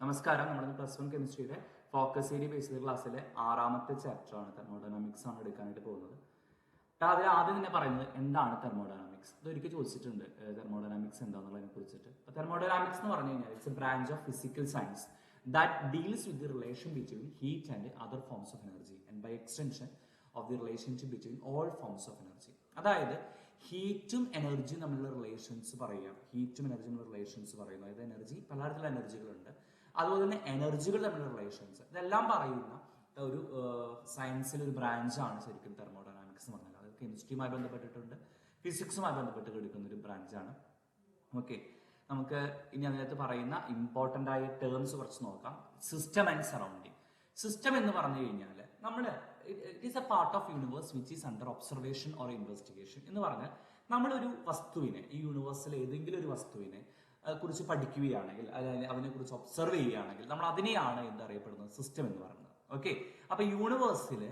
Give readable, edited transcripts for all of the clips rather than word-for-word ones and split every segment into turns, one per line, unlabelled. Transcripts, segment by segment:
നമസ്കാരം. നമ്മുടെ +1 കെമിസ്ട്രിയുടെ focus area based ക്ലാസ്സിലെ 6ാമത്തെ ചാപ്റ്റർ ആണ് തെർമോഡൈനാമിക്സ് ആണ് എടുക്കാനായിട്ട് പോകുന്നത്. അതിൽ ആദ്യം തന്നെ പറയുന്നത് എന്താണ് തെർമോഡൈനാമിക്സ്. ഇതൊരിക്കൽ ചോദിച്ചിട്ടുണ്ട് തെർമോഡൈനാമിക്സ് എന്താണെന്നുള്ളതിനെ കുറിച്ചിട്ട്. തെർമോഡൈനാമിക്സ് എന്ന് പറഞ്ഞു കഴിഞ്ഞാൽ it's A branch of physical science that deals with the relation between heat and other forms of energy and by extension of the relationship between all forms of energy. അതായത് ഹീറ്റും എനർജിയും തമ്മിലുള്ള relations പറയുക. ഹീറ്റും എനർജിയും relations പറയുന്നു. അതായത് energy പലതരത്തിലുള്ള എനർജികളുണ്ട്, അതുപോലെ തന്നെ എനർജികൾ തമ്മിലുള്ള റിലേഷൻസ്, ഇതെല്ലാം പറയുന്ന ഒരു സയൻസിൽ ഒരു ബ്രാഞ്ചാണ് ശരിക്കും തെർമോഡൈനാമിക്സ് എന്ന് പറഞ്ഞാൽ. അത് കെമിസ്ട്രിയുമായി ബന്ധപ്പെട്ടിട്ടുണ്ട്, ഫിസിക്സുമായി ബന്ധപ്പെട്ട് എടുക്കുന്ന ഒരു ബ്രാഞ്ചാണ്. ഓക്കെ, നമുക്ക് ഇനി അതിനകത്ത് പറയുന്ന ഇമ്പോർട്ടൻ്റ് ആയ ടേംസ് കുറച്ച് നോക്കാം. System and surrounding. സിസ്റ്റം എന്ന് പറഞ്ഞു കഴിഞ്ഞാൽ നമ്മൾ it is A part of universe which is under observation or investigation എന്ന് പറഞ്ഞാൽ നമ്മളൊരു വസ്തുവിനെ, ഈ യൂണിവേഴ്സിലെ ഏതെങ്കിലും ഒരു വസ്തുവിനെ കുറിച്ച് പഠിക്കുകയാണെങ്കിൽ, അല്ലെങ്കിൽ അതിനെക്കുറിച്ച് ഒബ്സർവ് ചെയ്യുകയാണെങ്കിൽ നമ്മൾ അതിനെയാണ് എന്തറിയപ്പെടുന്നത്, സിസ്റ്റം എന്ന് പറയുന്നത്. ഓക്കെ, അപ്പൊ യൂണിവേഴ്സിൽ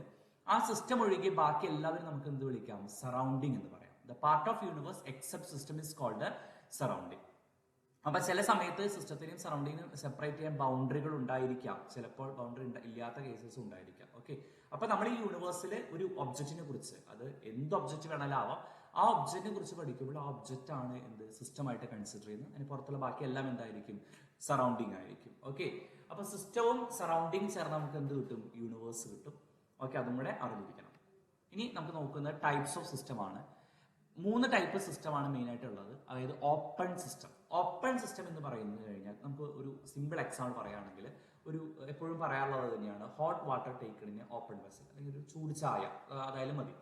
ആ സിസ്റ്റം ഒഴികെ ബാക്കി എല്ലാവരും നമുക്ക് എന്ത് വിളിക്കാം, സറൗണ്ടിങ് എന്ന് പറയാം. The part of universe except system is called surrounding. അപ്പൊ ചില സമയത്ത് സിസ്റ്റത്തിനെയും സറൗണ്ടിങ്ങിനും സെപ്പറേറ്റ് ചെയ്യാൻ ബൗണ്ടറികൾ ഉണ്ടായിരിക്കാം, ചിലപ്പോൾ ബൗണ്ടറി ഇല്ലാത്ത കേസസ് ഉണ്ടായിരിക്കാം. ഓക്കെ, അപ്പൊ നമ്മൾ ഈ യൂണിവേഴ്സിൽ ഒരു ഒബ്ജക്റ്റിനെ കുറിച്ച്, അത് എന്ത് ഒബ്ജക്റ്റ് വേണമെങ്കിലും ആവാം, ആ ഒബ്ജക്റ്റിനെ കുറിച്ച് പഠിക്കുമ്പോൾ ആ ഒബ്ജക്റ്റ് ആണ് എന്ത് സിസ്റ്റമായിട്ട് കൺസിഡർ ചെയ്യുന്നത്. അതിന് പുറത്തുള്ള ബാക്കി എല്ലാം എന്തായിരിക്കും, സറൗണ്ടിങ് ആയിരിക്കും. ഓക്കെ, അപ്പൊ സിസ്റ്റവും സറൗണ്ടിങ് ചേർന്ന് നമുക്ക് എന്ത് കിട്ടും, യൂണിവേഴ്സ് കിട്ടും. ഓക്കെ, അതും കൂടെ അറിഞ്ഞിരിക്കണം. ഇനി നമുക്ക് നോക്കുന്ന ടൈപ്സ് ഓഫ് സിസ്റ്റം ആണ്. 3 ടൈപ്പ് സിസ്റ്റമാണ് മെയിൻ ആയിട്ടുള്ളത്. അതായത് ഓപ്പൺ സിസ്റ്റം. ഓപ്പൺ സിസ്റ്റം എന്ന് പറയുന്നത് കഴിഞ്ഞാൽ നമുക്ക് ഒരു സിമ്പിൾ എക്സാമ്പിൾ പറയുകയാണെങ്കിൽ, ഒരു എപ്പോഴും പറയാറുള്ളത് തന്നെയാണ് ഹോട്ട് വാട്ടർ ടേക്കണിന് ഓപ്പൺ വെസൽ, അല്ലെങ്കിൽ ഒരു ചൂട് ചായ അതായാലും മതി.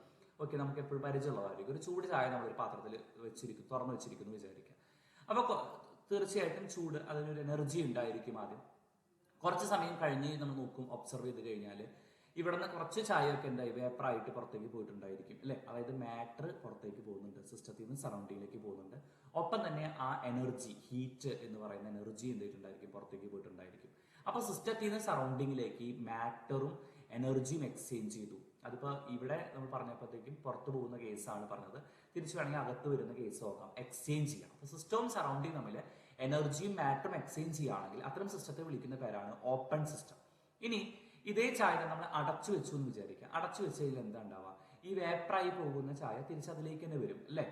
ഓക്കെ, നമുക്ക് എപ്പോഴും പരിചയമുള്ളതായിരിക്കും. ഒരു ചൂട് ചായ നമ്മളൊരു പാത്രത്തിൽ വെച്ചിരിക്കും, തുറന്നു വെച്ചിരിക്കുന്നു വിചാരിക്കാം. അപ്പൊ തീർച്ചയായിട്ടും ചൂട്, അതിനൊരു എനർജി ഉണ്ടായിരിക്കും. ആദ്യം കുറച്ച് സമയം കഴിഞ്ഞ് നമ്മൾ നോക്കും, ഒബ്സർവ് ചെയ്ത് കഴിഞ്ഞാൽ ഇവിടെ നിന്ന് കുറച്ച് ചായയൊക്കെ എന്തായി, വേപ്പറായിട്ട് പുറത്തേക്ക് പോയിട്ടുണ്ടായിരിക്കും, അല്ലെ? അതായത് മാറ്റർ പുറത്തേക്ക് പോകുന്നുണ്ട്, സിസ്റ്റത്തിൽ നിന്ന് സറൗണ്ടിങ്ങിലേക്ക് പോകുന്നുണ്ട്. ഒപ്പം തന്നെ ആ എനർജി, ഹീറ്റ് എന്ന് പറയുന്ന എനർജി എന്തായിട്ടുണ്ടായിരിക്കും, പുറത്തേക്ക് പോയിട്ടുണ്ടായിരിക്കും. അപ്പൊ സിസ്റ്റത്തിൽ നിന്ന് സറൗണ്ടിങ്ങിലേക്ക് മാറ്ററും എനർജിയും എക്സ്ചേഞ്ച് ചെയ്തു. അതിപ്പോ ഇവിടെ നമ്മൾ പറഞ്ഞപ്പോഴത്തേക്കും പുറത്തു പോകുന്ന കേസാണ് പറഞ്ഞത്. തിരിച്ചു വേണമെങ്കിൽ അകത്ത് വരുന്ന കേസ് നോക്കാം, എക്സ്ചേഞ്ച് ചെയ്യാം. അപ്പൊ സിസ്റ്റവും സറൗണ്ടിങ് തമ്മിൽ എനർജിയും മാറ്ററും എക്സ്ചേഞ്ച് ചെയ്യുകയാണെങ്കിൽ അത്തരം സിസ്റ്റത്തെ വിളിക്കുന്ന പേരാണ് ഓപ്പൺ സിസ്റ്റം. ഇനി ഇതേ ചായ നമ്മൾ അടച്ചു വെച്ചു എന്ന് വിചാരിക്കാം. അടച്ചു വെച്ച് കഴിഞ്ഞാൽ എന്താ ഉണ്ടാവുക, ഈ വേപ്പറായി പോകുന്ന ചായ തിരിച്ച് അതിലേക്ക് തന്നെ വരും, അല്ലെ?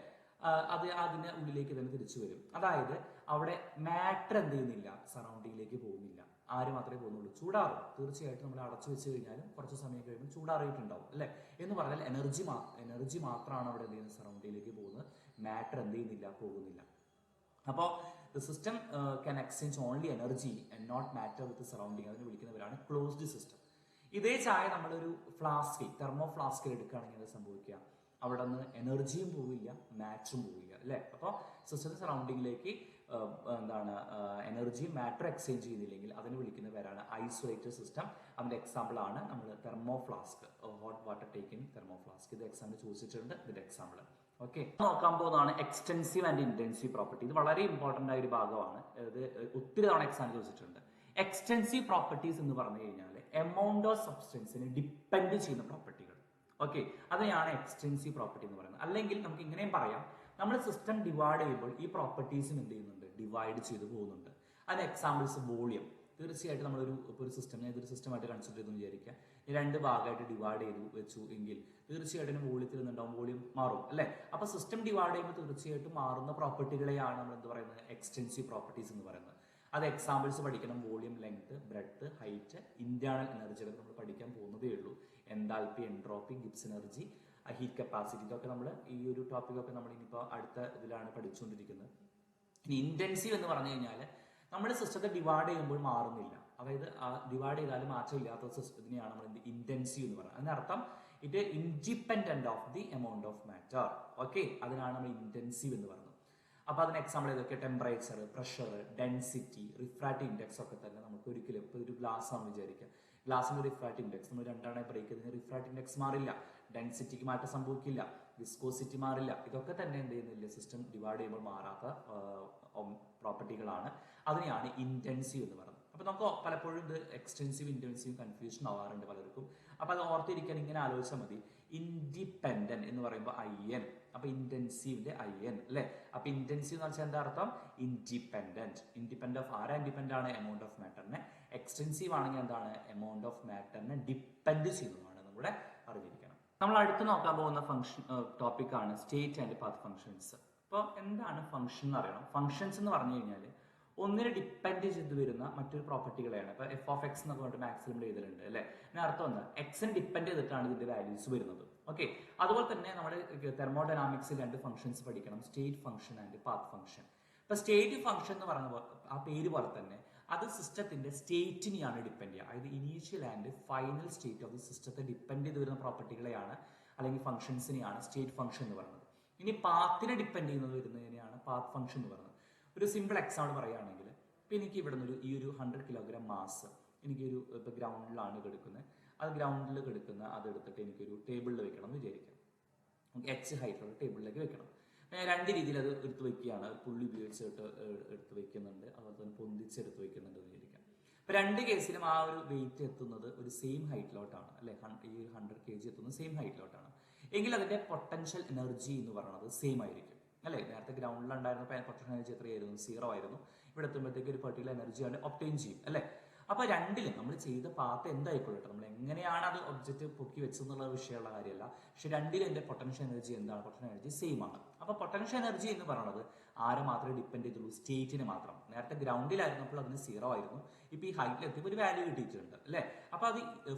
അത് അതിന്റെ ഉള്ളിലേക്ക് തന്നെ തിരിച്ചു വരും. അതായത് അവിടെ മാറ്റർ എന്ത് ചെയ്യുന്നില്ല, സറൗണ്ടിങ്ങിലേക്ക് പോകുന്നില്ല. ആര് മാത്രമേ പോകുന്നുള്ളൂ, ചൂടാറും. തീർച്ചയായിട്ടും നമ്മൾ അടച്ചു വെച്ച് കഴിഞ്ഞാലും കുറച്ച് സമയം കഴിയുമ്പോൾ ചൂടാറിയിട്ടുണ്ടാവും, അല്ലെ? എന്ന് പറഞ്ഞാൽ എനർജി മാത്രമാണ് അവിടെ എന്ത് ചെയ്യുന്നത്, സറൗണ്ടിങ്ങിലേക്ക് പോകുന്നത്. മാറ്റർ എന്ത് ചെയ്യുന്നില്ല, പോകുന്നില്ല. അപ്പോൾ the system can exchange only energy and not matter with surrounding. അതിന് വിളിക്കുന്നവരാണ് ക്ലോസ്ഡ് സിസ്റ്റം. ഇതേ ചായ നമ്മളൊരു ഫ്ലാസ്കിൽ, തെർമോ ഫ്ലാസ്കിൽ എടുക്കുകയാണെങ്കിൽ എന്താ സംഭവിക്കുക, അവിടെ നിന്ന് എനർജിയും പോവില്ല, മാറ്ററും പോവില്ല, അല്ലെ? അപ്പോൾ സിസ്റ്റത്തിന് സറൗണ്ടിങ്ങിലേക്ക് എന്താണ് എനർജിയും മാറ്റർ എക്സ്ചേഞ്ച് ചെയ്യുന്നില്ലെങ്കിൽ അതിന് വിളിക്കുന്ന പേരാണ് ഐസൊലേറ്റഡ് സിസ്റ്റം. അതിന്റെ എക്സാമ്പിൾ ആണ് നമ്മൾ thermo flask, hot water taking thermo flask. ഇത് എക്സാമ്പിൾ ചോദിച്ചിട്ടുണ്ട്, ഇതിന്റെ എക്സാമ്പിൾ. ഓക്കെ, നോക്കാൻ പോകുന്നതാണ് എക്സ്റ്റെൻസീവ് ആൻഡ് ഇന്റൻസീവ് പ്രോപ്പർട്ടി. ഇത് വളരെ ഇമ്പോർട്ടന്റ് ആയ ഒരു ഭാഗമാണ്. ഇത് ഒത്തിരി തവണ എക്സാം ചോദിച്ചിട്ടുണ്ട്. എക്സ്റ്റെൻസീവ് പ്രോപ്പർട്ടീസ് എന്ന് പറഞ്ഞു കഴിഞ്ഞാൽ എമൗണ്ട് ഓഫ് സബ്സ്റ്റൻസിനെ ഡിപ്പെൻഡ് ചെയ്യുന്ന പ്രോപ്പർട്ടികൾ. ഓക്കെ, അതിനെയാണ് എക്സ്റ്റെൻസീവ് പ്രോപ്പർട്ടി എന്ന് പറയുന്നത്. അല്ലെങ്കിൽ നമുക്ക് ഇങ്ങനെയും പറയാം, നമ്മൾ സിസ്റ്റം ഡിവൈഡ് ചെയ്യുമ്പോൾ ഈ പ്രോപ്പർട്ടീസും എന്ത് ചെയ്യുന്നുണ്ട്, ഡിവൈഡ് ചെയ്ത് പോകുന്നുണ്ട്. അതിന് എക്സാമ്പിൾസ് വോളിയം. തീർച്ചയായിട്ടും നമ്മളൊരു സിസ്റ്റമിനെ ഇതൊരു സിസ്റ്റമായിട്ട് കൺസിഡർ ചെയ്തെന്ന് വിചാരിക്കുക. ഈ 2 ഭാഗമായിട്ട് ഡിവൈഡ് ചെയ്തു വെച്ചു എങ്കിൽ തീർച്ചയായിട്ടും വോളിയത്തിൽ നിന്നുണ്ടാവും, വോളിയം മാറും, അല്ലെ? അപ്പൊ സിസ്റ്റം ഡിവൈഡ് ചെയ്യുമ്പോൾ തീർച്ചയായിട്ടും മാറുന്ന പ്രോപ്പർട്ടികളെയാണ് നമ്മൾ എന്ത് പറയുന്നത്, എക്സ്റ്റെൻസീവ് പ്രോപ്പർട്ടീസ് എന്ന് പറയുന്നത്. അത് എക്സാമ്പിൾസ് പഠിക്കണം. Volume, length, breadth, height, internal എനർജികൾ നമ്മൾ പഠിക്കാൻ പോകുന്നതേ ഉള്ളൂ. Enthalpy, entropy, Gibbs energy, heat capacity, ഇതൊക്കെ നമ്മൾ ഈ ഒരു ടോപ്പിക്കൊക്കെ നമ്മൾ ഇനിയിപ്പോൾ അടുത്ത ഇതിലാണ് പഠിച്ചുകൊണ്ടിരിക്കുന്നത്. ഇനി ഇന്റൻസീവ് എന്ന് പറഞ്ഞു കഴിഞ്ഞാൽ നമ്മൾ സിസ്റ്റത്തെ ഡിവൈഡ് ചെയ്യുമ്പോൾ മാറുന്നില്ല, അതായത് ഡിവൈഡ് ചെയ്താലും മാറ്റമില്ലാത്ത സിസ്റ്റത്തിനെയാണ് നമ്മൾ ഇന്റൻസീവ് എന്ന് പറയുന്നത്. അതിനർത്ഥം it independent of the amount of matter. Okay, അതിനാണ് നമ്മൾ ഇന്റൻസീവ് എന്ന് പറയുന്നത്. അപ്പൊ അതിന് എക്സാമ്പിൾ ഏതൊക്കെ, temperature, pressure, density, refractive index ഒക്കെ തന്നെ നമുക്ക് ഒരിക്കലും, ഇപ്പൊ ഒരു ഗ്ലാസ് ആണെന്ന് വിചാരിക്കുക, ഗ്ലാസിന്റെ റിഫ്രാക്റ്റീവ് ഇൻഡെക്സ് നമ്മൾ 2 ബ്രേക്ക് ചെയ്തതിന് റിഫ്രാക്റ്റീവ് ഇൻഡെക്സ് മാറില്ല, ഡെൻസിറ്റിക്ക് മാറ്റം സംഭവിക്കില്ല, വിസ്കോസിറ്റി മാറില്ല. ഇതൊക്കെ തന്നെ എന്ത് ചെയ്യുന്നില്ല, സിസ്റ്റം ഡിവൈഡ് ചെയ്യുമ്പോൾ മാറാത്ത പ്രോപ്പർട്ടികളാണ്. അതിനെയാണ് ഇന്റൻസീവ് എന്ന് പറയുന്നത്. അപ്പൊ നമുക്ക് പലപ്പോഴും ഇത് എക്സ്റ്റെൻസീവ് ഇന്റൻസീവ് കൺഫ്യൂഷൻ ആവാറുണ്ട് പലർക്കും. അപ്പൊ അത് ഓർത്തിരിക്കാൻ ഇങ്ങനെ ആലോചിച്ചാൽ മതി. ഇൻഡിപെൻഡന്റ് എന്ന് പറയുമ്പോൾ IN, അപ്പൊ ഇന്റൻസീവിന്റെ IN അല്ലെ. അപ്പൊ ഇന്റൻസീവ് എന്ന് വെച്ചാൽ എന്താ അർത്ഥം? ഇൻഡിപെൻഡന്റ്. ഇൻഡിപെൻഡന്റ് ഓഫ് ആരാ ഇൻഡിപെൻഡന്റ് ആണ്? എമൗണ്ട് ഓഫ് മാറ്ററിനെ. എക്സ്റ്റെൻസീവ് ആണെങ്കിൽ എന്താണ്? എമൗണ്ട് ഓഫ് മാറ്ററിനെ ഡിപ്പെൻഡ് ചെയ്യുന്നതാണ് നമ്മുടെ അറിഞ്ഞിരിക്കണം. നമ്മൾ അടുത്ത് നോക്കാൻ പോകുന്ന ഫംഗ്ഷൻ ടോപ്പിക് ആണ് സ്റ്റേറ്റ് ആൻഡ് പാത്ത് ഫംഗ്ഷൻസ്. അപ്പോൾ എന്താണ് ഫംഗ്ഷൻ എന്ന് അറിയണം. ഫംഗ്ഷൻസ് എന്ന് പറഞ്ഞു കഴിഞ്ഞാൽ ഒന്നിനെ ഡിപ്പെൻഡ് ചെയ്ത് വരുന്ന മറ്റൊരു പ്രോപ്പർട്ടികളെയാണ്. ഇപ്പൊ f(x) എന്നൊക്കെ പറഞ്ഞിട്ട് മാക്സിൽ നമ്മൾ എഴുതലുണ്ട് അല്ലെ. അതിന് അർത്ഥം എന്താ? എക്സിനെ ഡിപ്പെൻഡ് ചെയ്തിട്ടാണ് ഇതിന്റെ വാല്യൂസ് വരുന്നത്. ഓക്കെ, അതുപോലെ തന്നെ നമ്മുടെ തെർമോഡൈനാമിക്സിൽ 2 ഫംഗ്ഷൻസ് പഠിക്കണം, state function and path function. ഇപ്പൊ സ്റ്റേറ്റ് ഫംഗ്ഷൻ എന്ന് പറയുന്ന ആ പേര് പോലെ തന്നെ അത് സിസ്റ്റത്തിന്റെ സ്റ്റേറ്റിനെയാണ് ഡിപ്പെൻഡ് ചെയ്യുക. അതായത് initial and final state of the സിസ്റ്റത്തെ ഡിപ്പെൻഡ് ചെയ്ത് വരുന്ന പ്രോപ്പർട്ടികളെയാണ് അല്ലെങ്കിൽ ഫംഗ്ഷൻസിനെയാണ് സ്റ്റേറ്റ് ഫംഗ്ഷൻ എന്ന് പറയുന്നത്. ഇനി പാത്തിനെ ഡിപ്പെൻഡ് ചെയ്യുന്നത് വരുന്നതിനെയാണ് പാത്ത് ഫംഗ്ഷൻ എന്ന് പറയുന്നത്. ഒരു സിമ്പിൾ എക്സാമ്പിൾ പറയുകയാണെങ്കിൽ, ഇപ്പൊ എനിക്ക് ഇവിടെ നിന്ന് ഈ ഒരു 100 കിലോഗ്രാം മാസ് എനിക്കൊരു ഇപ്പൊ ഗ്രൗണ്ടിലാണ് കിടക്കുന്നത്. അത് ഗ്രൗണ്ടിൽ കിടക്കുന്ന അതെടുത്തിട്ട് എനിക്കൊരു ടേബിളിൽ വെക്കണം എന്ന് വിചാരിക്കാം. H ഹൈറ്റുള്ള ടേബിളിലേക്ക് വെക്കണം. ഞാൻ 2 രീതിയിൽ അത് എടുത്ത് വെക്കുകയാണ്. പുള്ളി ഉപയോഗിച്ചിട്ട് എടുത്ത് വെക്കുന്നുണ്ട്, അതുപോലെ തന്നെ പൊന്തിച്ചെടുത്ത് വെക്കുന്നുണ്ട് എന്ന് വിചാരിക്കാം. ഇപ്പൊ 2 കേസിലും ആ ഒരു വെയിറ്റ് എത്തുന്നത് ഒരു സെയിം ഹൈറ്റിലോട്ടാണ് അല്ലെ. ഈ 100 kg എത്തുന്നത് സെയിം ഹൈറ്റിലോട്ടാണ് എങ്കിൽ അതിന്റെ പൊട്ടൻഷ്യൽ എനർജി എന്ന് പറയുന്നത് സെയിം ആയിരിക്കും അല്ലെ. നേരത്തെ ഗ്രൗണ്ടിലുണ്ടായിരുന്ന പൊട്ടൻഷ്യൽ എനർജി എത്രയായിരുന്നു? 0 ആയിരുന്നു. ഇവിടെ എത്തുമ്പോഴത്തേക്ക് ഒരു പെർട്ടിക്കുലർ എനർജിയാണ് ഒബ്റ്റെയിൻ ചെയ്യും അല്ലെ. അപ്പൊ രണ്ടിലും നമ്മൾ ചെയ്ത പാത്ത് എന്തായിക്കൊള്ളട്ടെ, നമ്മൾ എങ്ങനെയാണ് അത് ഒബ്ജക്റ്റ് പൊക്കി വെച്ചെന്നുള്ള വിഷയമുള്ള കാര്യമല്ല. പക്ഷെ രണ്ടിലും എന്റെ പൊട്ടൻഷ്യൽ എനർജി എന്താണ്? പൊട്ടൻഷ്യൽ എനർജി സെയിം ആണ്. അപ്പൊ പൊട്ടൻഷ്യൽ എനർജി എന്ന് പറയുന്നത് ആരെ മാത്രമേ ഡിപ്പെൻഡ് ചെയ്തുള്ളൂ? സ്റ്റേറ്റിനെ മാത്രം. നേരത്തെ ഗ്രൗണ്ടിലായിരുന്നപ്പോൾ അതിന് 0 ആയിരുന്നു. ഇപ്പൊ ഈ ഹൈറ്റിൽ എത്തിയപ്പോൾ ഒരു വാല്യൂ കിട്ടിയിട്ടുണ്ട് അല്ലെ. അപ്പൊ അത്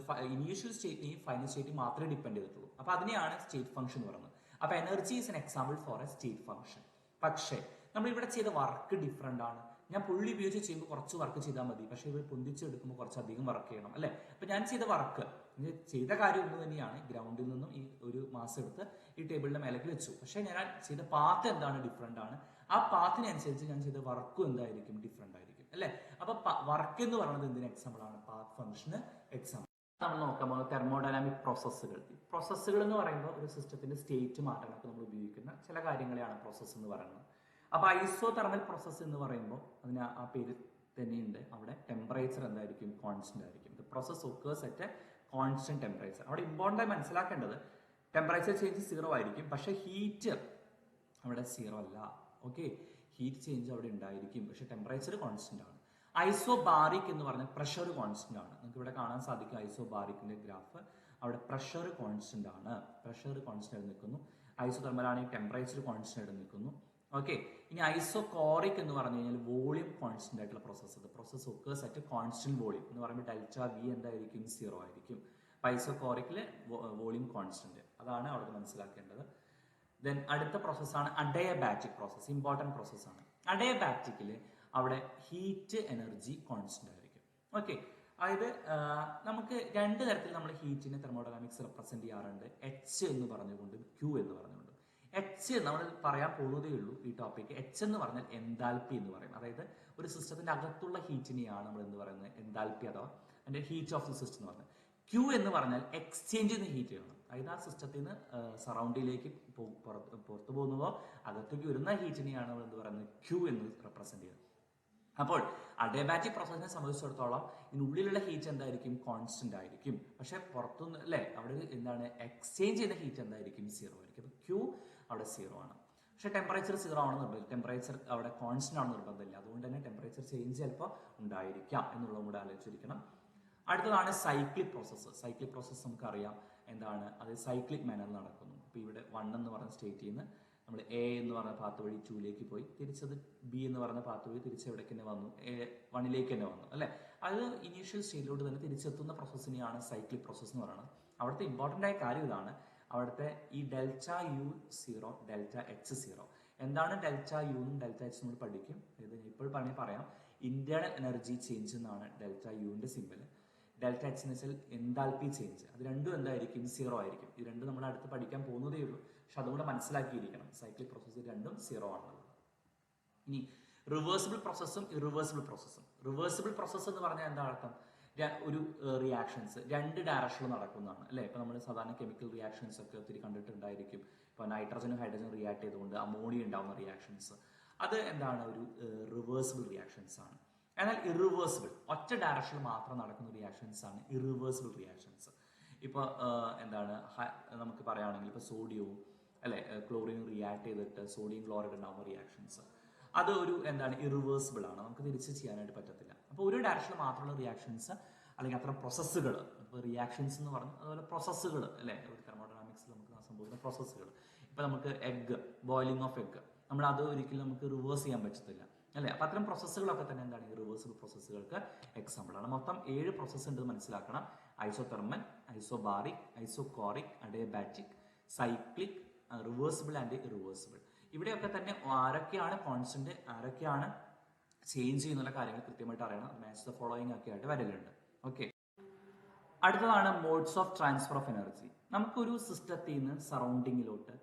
ഇനീഷ്യൽ സ്റ്റേറ്റിനെയും ഫൈനൽ സ്റ്റേറ്റിനെയും മാത്രമേ ഡിപ്പെൻഡ് ചെയ്തിട്ടുള്ളൂ. അപ്പൊ അതിനെയാണ് സ്റ്റേറ്റ് ഫംഗ്ഷൻ എന്ന് പറയുന്നത്. അപ്പൊ energy is an example for A state function. പക്ഷേ നമ്മൾ ഇവിടെ ചെയ്ത വർക്ക് ഡിഫറെന്റ് ആണ്. ഞാൻ പുള്ളി ഉപയോഗിച്ച് ചെയ്യുമ്പോൾ കുറച്ച് വർക്ക് ചെയ്താൽ മതി, പക്ഷെ ഇത് പൊന്തിച്ചെടുക്കുമ്പോൾ കുറച്ചധികം വർക്ക് ചെയ്യണം അല്ലെ. അപ്പൊ ഞാൻ ചെയ്ത വർക്ക് ചെയ്ത കാര്യം ഒന്ന് തന്നെയാണ്. ഗ്രൗണ്ടിൽ നിന്നും ഈ ഒരു മാസം എടുത്ത് ഈ ടേബിളിന്റെ മേലേക്ക് വെച്ചു. പക്ഷെ ഞാൻ ചെയ്ത പാത്ത് എന്താണ്? ഡിഫറെന്റ് ആണ്. ആ പാത്തിനനുസരിച്ച് ഞാൻ ചെയ്ത വർക്കും എന്തായിരിക്കും? ഡിഫറെന്റ് ആയിരിക്കും അല്ലെ. അപ്പൊ വർക്ക് എന്ന് പറയുന്നത് എന്തിന് എക്സാമ്പിൾ ആണ്? പാത്ത് ഫംഗ്ഷന് എക്സാമ്പിൾ. നമ്മൾ നോക്കാൻ പോകുന്നത് തെർമോഡൈനാമിക് പ്രോസസ്സുകൾ. പ്രോസസ്സുകൾ എന്ന് പറയുമ്പോൾ ഒരു സിസ്റ്റത്തിന്റെ സ്റ്റേറ്റ് മാറ്റാനൊക്കെ നമ്മൾ ഉപയോഗിക്കുന്ന ചില കാര്യങ്ങളെയാണ് പ്രോസസ്സ് എന്ന് പറയുന്നത്. അപ്പൊ ഐസോതെർമൽ പ്രോസസ്സ് എന്ന് പറയുമ്പോൾ അതിന് ആ പേര് തന്നെയുണ്ട്. അവിടെ ടെമ്പറേച്ചർ എന്തായിരിക്കും? കോൺസ്റ്റന്റ് ആയിരിക്കും. The process occurs at A constant temperature. അവിടെ ഇമ്പോർട്ടൻ്റ് ആയി മനസ്സിലാക്കേണ്ടത് ടെമ്പറേച്ചർ ചേഞ്ച് 0 ആയിരിക്കും, പക്ഷെ ഹീറ്റ് അവിടെ 0 അല്ല. ഓക്കെ, ഹീറ്റ് ചേഞ്ച് അവിടെ ഉണ്ടായിരിക്കും, പക്ഷെ ടെമ്പറേച്ചർ കോൺസ്റ്റന്റ് ആണ്. ഐസോബാറിക് എന്ന് പറഞ്ഞാൽ പ്രഷർ കോൺസ്റ്റന്റ് ആണ്. നിങ്ങൾക്ക് ഇവിടെ കാണാൻ സാധിക്കും ഐസോബാറിക്കിന്റെ ഗ്രാഫ്. അവിടെ പ്രഷർ കോൺസ്റ്റന്റ് ആണ്. പ്രഷർ കോൺസ്റ്റന്റ് ആയിട്ട് നിൽക്കുന്നു. ഐസോതെർമൽ ആണെങ്കിൽ ടെമ്പറേച്ചർ കോൺസ്റ്റന്റ് ആയിട്ട് നിൽക്കുന്നു. ഓക്കെ, ഇനി ഐസോകോറിക് എന്ന് പറഞ്ഞു കഴിഞ്ഞാൽ വോളിയം കോൺസ്റ്റന്റ് ആയിട്ടുള്ള process. Process occurs at constant volume എന്ന് പറയുമ്പോൾ ഡെൽറ്റ V എന്തായിരിക്കും? 0 ആയിരിക്കും. ഐസോകോറിക്കില് വോളിയം കോൺസ്റ്റന്റ്. അതാണ് അവിടെ മനസ്സിലാക്കേണ്ടത്. ദെൻ അടുത്ത പ്രോസസ്സാണ് അഡയബാറ്റിക് പ്രോസസ്. ഇമ്പോർട്ടന്റ് പ്രോസസ്സാണ്. അഡയബാറ്റിക്കില് അവിടെ ഹീറ്റ് എനർജി കോൺസ്റ്റന്റ് ആയിരിക്കും. ഓക്കെ, അതായത് നമുക്ക് 2 തരത്തിൽ നമ്മൾ ഹീറ്റിനെ തെർമോഡൈനാമിക്സ് റെപ്രസെന്റ് ചെയ്യാറുണ്ട്. H എന്ന് പറഞ്ഞുകൊണ്ട്, Q എന്ന് പറഞ്ഞുകൊണ്ട്. H നമ്മൾ പറയാൻ പോകുന്നതേ ഉള്ളൂ ഈ ടോപ്പിക്ക്. H എന്ന് പറഞ്ഞാൽ എൻതാൽപ്പി എന്ന് പറയും. അതായത് ഒരു സിസ്റ്റത്തിന്റെ അകത്തുള്ള ഹീറ്റിനെയാണ് നമ്മൾ എന്ത് പറയുന്നത്? എൻതാൽപ്പി അഥവാ അതിന്റെ ഹീറ്റ് ഓഫ് ദി സിസ്റ്റം എന്ന് പറഞ്ഞത്. Q എന്ന് പറഞ്ഞാൽ എക്സ്ചേഞ്ച് ചെയ്യുന്ന ഹീറ്റ് ആണ്. അതായത് ആ സിസ്റ്റത്തിൽ നിന്ന് സറൗണ്ടിലേക്ക് പുറത്തു പോകുമ്പോൾ അകത്തേക്ക് വരുന്ന ഹീറ്റിനെയാണ് നമ്മൾ എന്ത് പറയുന്നത്? Q എന്ന് റെപ്രസെന്റ് ചെയ്യുന്നത്. അപ്പോൾ അഡയബാറ്റിക് പ്രോസസ്സിനെ സംബന്ധിച്ചിടത്തോളം ഇതിനുള്ളിലുള്ള ഹീറ്റ് എന്തായിരിക്കും? കോൺസ്റ്റന്റ് ആയിരിക്കും. പക്ഷെ പുറത്തുനിന്ന് അല്ലെ അവിടെ എന്താണ്? എക്സ്ചേഞ്ച് ചെയ്യുന്ന ഹീറ്റ് എന്തായിരിക്കും? 0 ആയിരിക്കും. അപ്പൊ Q അവിടെ 0 ആണ്. പക്ഷെ ടെമ്പറേച്ചർ 0 ആണെന്ന് നിർബന്ധം. ടെമ്പറേച്ചർ അവിടെ കോൺസ്റ്റന്റ് ആണെന്ന് നിർബന്ധമില്ല. അതുകൊണ്ട് തന്നെ ടെമ്പറേച്ചർ ചേഞ്ച് ചിലപ്പോൾ ഉണ്ടായിരിക്കാം എന്നുള്ളതും കൂടെ ആലോചിച്ചിരിക്കണം. അടുത്തതാണ് സൈക്ലിക് പ്രോസസ്സ്. സൈക്ലിക് പ്രോസസ്സ് നമുക്കറിയാം എന്താണ്? അത് സൈക്ലിക് മാനർ നടക്കുന്നു. അപ്പൊ ഇവിടെ 1 എന്ന് പറഞ്ഞ സ്റ്റേറ്റിൽ നിന്ന് നമ്മൾ A എന്ന് പറഞ്ഞ പാത്ത് വഴി 2ലേക്ക് പോയി, തിരിച്ചത് B എന്ന് പറഞ്ഞ പാത്ത് വഴി തിരിച്ച് എവിടേക്ക് തന്നെ വന്നു? 1ലേക്ക് തന്നെ വന്നു അല്ലെ. അത് ഇനീഷ്യൽ സ്റ്റേറ്റിലോട്ട് തന്നെ തിരിച്ചെത്തുന്ന പ്രോസസ്സിനെയാണ് സൈക്ലിക് പ്രോസസ് എന്ന് പറയുന്നത്. അവിടുത്തെ ഇമ്പോർട്ടന്റ് ആയ കാര്യം ഇതാണ്. അവിടുത്തെ ഈ ഡെൽറ്റ U0 ഡെൽറ്റ H0 എന്താണ്? ഡെൽറ്റ U എന്നും ഡെൽറ്റ H നമ്മൾ പഠിക്കും. ഇത് ഇപ്പോൾ പറയാം. ഇന്റേണൽ എനർജി ചേഞ്ച് എന്നാണ് ഡെൽറ്റ യുവിന്റെ സിമ്പിൾ. ഡെൽറ്റ H എന്ന് വെച്ചാൽ എൻതാൽപ്പി ചേഞ്ച്. അത് രണ്ടും എന്തായിരിക്കും? 0 ആയിരിക്കും. ഇത് രണ്ടും നമ്മൾ അടുത്ത് പഠിക്കാൻ പോകുന്നതേ ഉള്ളൂ. പക്ഷെ അതുകൂടെ മനസ്സിലാക്കിയിരിക്കണം. സൈക്ലിക് പ്രോസസ് രണ്ടും 0 ആണെന്നുള്ളത്. ഇനി റിവേഴ്സിബിൾ പ്രോസസ്സും ഇറിവേഴ്സിബിൾ പ്രോസസ്സും. റിവേഴ്സിബിൾ പ്രോസസ്സ് എന്ന് പറഞ്ഞാൽ എന്താ അർത്ഥം? ഒരു റിയാക്ഷൻസ് 2 ഡയറക്ഷനിൽ നടക്കുന്നതാണ് അല്ലെ. ഇപ്പൊ നമ്മൾ സാധാരണ കെമിക്കൽ റിയാക്ഷൻസ് ഒക്കെ ഒത്തിരി കണ്ടിട്ടുണ്ടായിരിക്കും. ഇപ്പൊ നൈട്രജനും ഹൈഡ്രജനും റിയാക്ട് ചെയ്തുകൊണ്ട് അമോണിയ ഉണ്ടാവുന്ന റിയാക്ഷൻസ്, അത് എന്താണ്? ഒരു റിവേഴ്സിബിൾ റിയാക്ഷൻസ് ആണ്. എന്നാൽ ഇറിവേഴ്സിബിൾ ഒറ്റ ഡയറക്ഷനിൽ മാത്രം നടക്കുന്ന റിയാക്ഷൻസ് ആണ് ഇറിവേഴ്സിബിൾ റിയാക്ഷൻസ്. ഇപ്പോൾ എന്താണ് നമുക്ക് പറയുകയാണെങ്കിൽ ഇപ്പോൾ സോഡിയവും അല്ലെ ക്ലോറിനും റിയാക്ട് ചെയ്തിട്ട് സോഡിയം ക്ലോറൈഡ് ഉണ്ടാകുന്ന റിയാക്ഷൻസ് അത് ഒരു എന്താണ് ഇറിവേഴ്സിബിൾ ആണ്, നമുക്ക് തിരിച്ച് ചെയ്യാനായിട്ട് പറ്റത്തില്ല. അപ്പോൾ ഒരു ഡയറക്ഷനിൽ മാത്രമുള്ള റിയാക്ഷൻസ് അല്ലെങ്കിൽ അത്തരം പ്രോസസ്സുകൾ, ഇപ്പോൾ റിയാക്ഷൻസ് എന്ന് പറഞ്ഞു അതുപോലെ പ്രോസസ്സുകൾ അല്ലെ ഒരു തെർമോഡൈനാമിക്സിൽ നമുക്ക് സംഭവിക്കുന്ന പ്രോസസ്സുകൾ. ഇപ്പോൾ നമുക്ക് എഗ്ഗ് ബോയിലിംഗ് ഓഫ് എഗ്ഗ് നമ്മൾ അത് ഒരിക്കലും നമുക്ക് റിവേഴ്സ് ചെയ്യാൻ പറ്റത്തില്ല അല്ലെ. അപ്പം അത്തരം പ്രോസസ്സുകളൊക്കെ തന്നെ എന്താണ് റിവേഴ്സിബിൾ പ്രോസസ്സുകൾക്ക് എക്സാമ്പിൾ ആണ്. മൊത്തം 7 പ്രോസസ്സ് ഉണ്ട് മനസ്സിലാക്കണം. Isothermal, isobaric, isochoric, adiabatic, cyclic, reversible and irreversible. ഇവിടെയൊക്കെ തന്നെ ആരൊക്കെയാണ് കോൺസ്റ്റന്റ് ആരൊക്കെയാണ് ചേഞ്ച് ചെയ്യുന്നുള്ള കാര്യങ്ങൾ കൃത്യമായിട്ട് അറിയണം. മാച്ച് ദ ഫോളോയിങ് ഒക്കെ ആയിട്ട് വരലുണ്ട്. ഓക്കെ, അടുത്തതാണ് modes of transfer of energy. നമുക്കൊരു സിസ്റ്റത്തിൽ നിന്ന് സറൗണ്ടിങ്ങിലോട്ട്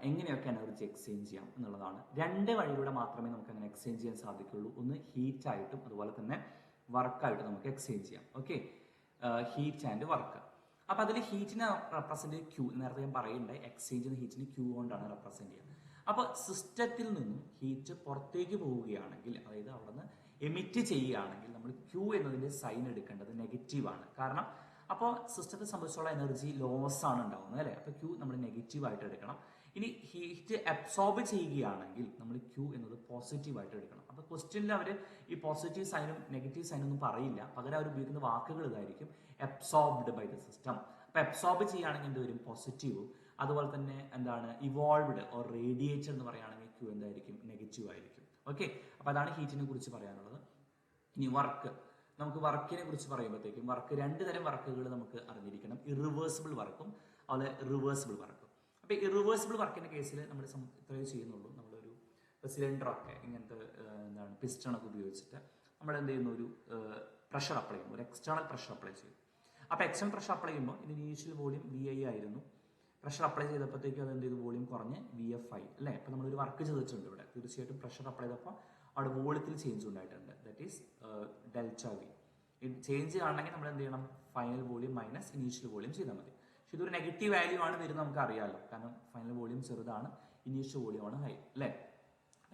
എങ്ങനെയൊക്കെ എനർജി എക്സ്ചേഞ്ച് ചെയ്യാം എന്നുള്ളതാണ്. 2 വഴിയിലൂടെ മാത്രമേ നമുക്ക് അങ്ങനെ എക്സ്ചേഞ്ച് ചെയ്യാൻ സാധിക്കുള്ളൂ. ഒന്ന് ഹീറ്റ് ആയിട്ടും അതുപോലെ തന്നെ വർക്കായിട്ടും നമുക്ക് എക്സ്ചേഞ്ച് ചെയ്യാം. Okay, heat and work. അപ്പൊ അതിൽ ഹീറ്റിനെ റെപ്രസെന്റ് ക്യൂ, നേരത്തെ ഞാൻ പറയുന്നുണ്ടായി എക്സ്ചേഞ്ച് ചെയ്യുന്ന ഹീറ്റിന് ക്യൂ കൊണ്ടാണ് റെപ്രസെന്റ് ചെയ്യുക. അപ്പൊ സിസ്റ്റത്തിൽ നിന്നും ഹീറ്റ് പുറത്തേക്ക് പോവുകയാണെങ്കിൽ, അതായത് അവിടെ നിന്ന് എമിറ്റ് ചെയ്യുകയാണെങ്കിൽ നമ്മൾ ക്യൂ എന്നതിന്റെ സൈൻ എടുക്കേണ്ടത് നെഗറ്റീവാണ്. കാരണം അപ്പോൾ സിസ്റ്റത്തെ സംബന്ധിച്ചുള്ള എനർജി ലോസ് ആണ് ഉണ്ടാവുന്നത് അല്ലെ. അപ്പൊ ക്യൂ നമ്മൾ നെഗറ്റീവ് ആയിട്ട് എടുക്കണം. ഇനി ഹീറ്റ് അബ്സോർബ് ചെയ്യുകയാണെങ്കിൽ നമ്മൾ ക്യൂ എന്നത് പോസിറ്റീവ് ആയിട്ട് എടുക്കണം. അപ്പൊ ക്വസ്റ്റ്യനിൽ അവർ ഈ പോസിറ്റീവ് സൈനും നെഗറ്റീവ് സൈനും ഒന്നും പറയില്ല, പകരം അവർ ഉപയോഗിക്കുന്ന വാക്കുകൾ ഇതായിരിക്കും, അബ്സോർബ്ഡ് ബൈ ദ സിസ്റ്റം. അപ്പൊ അബ്സോർബ് ചെയ്യുകയാണെങ്കിൽ എന്ത് വരും, പോസിറ്റീവും. അതുപോലെ തന്നെ എന്താണ് ഇവോൾവ്ഡ് ഓർ റേഡിയേറ്റഡ് എന്ന് പറയുകയാണെങ്കിൽ ക്യൂ എന്തായിരിക്കും, നെഗറ്റീവ് ആയിരിക്കും. ഓക്കെ, അപ്പൊ അതാണ് ഹീറ്റിനെ കുറിച്ച് പറയാനുള്ളത്. ഇനി വർക്ക്, നമുക്ക് വർക്കിനെ കുറിച്ച് പറയുമ്പോഴത്തേക്കും വർക്ക് 2 തരം വർക്കുകൾ നമുക്ക് അറിഞ്ഞിരിക്കണം. ഇറിവേഴ്സിബിൾ വർക്കും അതുപോലെ റിവേഴ്സിബിൾ വർക്കും. അപ്പൊ ഇറിവേഴ്സിബിൾ വർക്കിന്റെ കേസിൽ നമ്മൾ ഇത്രയേ ചെയ്യുന്നുള്ളൂ, നമ്മളൊരു സിലിണ്ടറൊക്കെ ഇങ്ങനത്തെ എന്താണ് പിസ്റ്റണൊക്കെ ഉപയോഗിച്ചിട്ട് നമ്മൾ എന്ത് ചെയ്യുന്നു, ഒരു പ്രഷർ അപ്ലൈ ചെയ്യുന്നു, ഒരു എക്സ്റ്റേണൽ പ്രഷർ അപ്ലൈ ചെയ്യും. അപ്പൊ എക്സ്റ്റേണൽ പ്രഷർ അപ്ലൈ ചെയ്യുമ്പോൾ ഇതിന് ഇനീഷ്യൽ വോളിയം VI ആയിരുന്നു. പ്രഷർ അപ്ലൈ ചെയ്തപ്പോഴത്തേക്കും അത് എന്ത് ചെയ്തു, വോളിയം കുറഞ്ഞ് VFI അല്ലേ. അപ്പൊ നമ്മളൊരു വർക്ക് ചെയ്തിട്ടുണ്ട് ഇവിടെ. തീർച്ചയായിട്ടും പ്രഷർ അപ്ലൈ ചെയ്തപ്പോൾ അവിടെ വോളിയത്തിൽ ചേഞ്ച് ഉണ്ടായിട്ടുണ്ട്. That is delta V. Change കാണണമെങ്കിൽ നമ്മൾ എന്ത് ചെയ്യണം, final volume minus initial volume ചെയ്താൽ മതി. പക്ഷെ ഇതൊരു നെഗറ്റീവ് വാല്യൂ ആണ് വരുന്നത് നമുക്ക് അറിയാമല്ലോ, കാരണം ഫൈനൽ വോളിയം ചെറുതാണ്, ഇനീഷ്യൽ വോളിയം ആണ് ഹൈ അല്ലേ.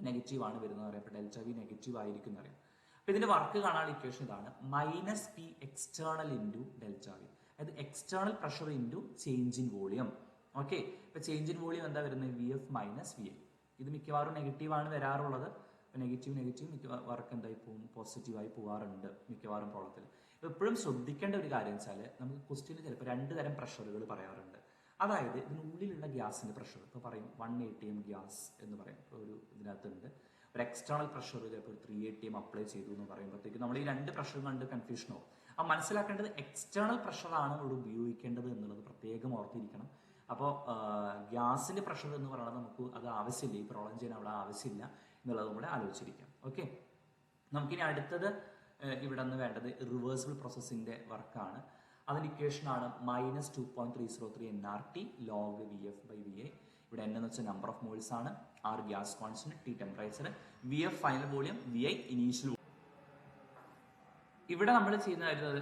നെഗറ്റീവ് ആണ് വരുന്നത് അറിയാം. അപ്പൊ ഡെൽറ്റ V നെഗറ്റീവ് ആയിരിക്കും എന്നറിയാം. അപ്പൊ ഇതിന്റെ വർക്ക് കാണാനുള്ള ഇക്വേഷൻ ഇതാണ്, -P external into delta V. അതായത് external pressure into change in volume. Okay, ഇപ്പൊ ചേഞ്ച് ഇൻ വോളിയം എന്താ വരുന്നത്, VF മൈനസ് VI. ഇത് മിക്കവാറും നെഗറ്റീവ് ആണ് വരാറുള്ളത്. നെഗറ്റീവ് വർക്ക് എന്തായി പോകും, പോസിറ്റീവായി പോകാറുണ്ട് മിക്കവാറും പ്രോബ്ലത്തിൽ. എപ്പോഴും ശ്രദ്ധിക്കേണ്ട ഒരു കാര്യം വെച്ചാൽ നമുക്ക് ക്വസ്റ്റ്യനിൽ ചിലപ്പോൾ 2 തരം പ്രഷറുകൾ പറയാറുണ്ട്. അതായത് ഇതിനുള്ളിലുള്ള ഗ്യാസിന്റെ പ്രഷർ, ഇപ്പോൾ പറയും 1 atm ഗ്യാസ് എന്ന് പറയും, ഒരു ഇതിനകത്തുണ്ട്. ഒരു എക്സ്റ്റേണൽ പ്രഷർ ചിലപ്പോൾ 3 atm അപ്ലൈ ചെയ്തു എന്ന് പറയുമ്പോഴത്തേക്കും നമ്മൾ ഈ 2 പ്രഷർ കണ്ട് കൺഫ്യൂഷൻ ആവും. അപ്പം മനസ്സിലാക്കേണ്ടത് എക്സ്റ്റേണൽ പ്രഷറാണ് ഇവിടെ ഉപയോഗിക്കേണ്ടത് എന്നുള്ളത് പ്രത്യേകം ഓർത്തിരിക്കണം. അപ്പോൾ ഗ്യാസിന്റെ പ്രഷർ എന്ന് പറയുന്നത് നമുക്ക് അത് ആവശ്യമില്ല, ഈ പ്രോബ്ലം ചെയ്യാൻ അവിടെ ആവശ്യമില്ല എന്നുള്ളത് കൂടെ ആലോചിച്ചിരിക്കാം. ഓക്കെ, നമുക്കിനി അടുത്തത് ഇവിടെ നിന്ന് വേണ്ടത് റിവേഴ്സിബിൾ പ്രോസസ്സിന്റെ വർക്കാണ്. അതിന്റെ ഇക്വേഷൻ ആണ് -2.303 nRT log VF/VI. ഇവിടെ n എന്ന് വെച്ചാൽ നമ്പർ ഓഫ് മോൾസ് ആണ്, R gas constant, T temperature, VF final volume, VI initial. ഇവിടെ നമ്മൾ ചെയ്യുന്ന കാര്യം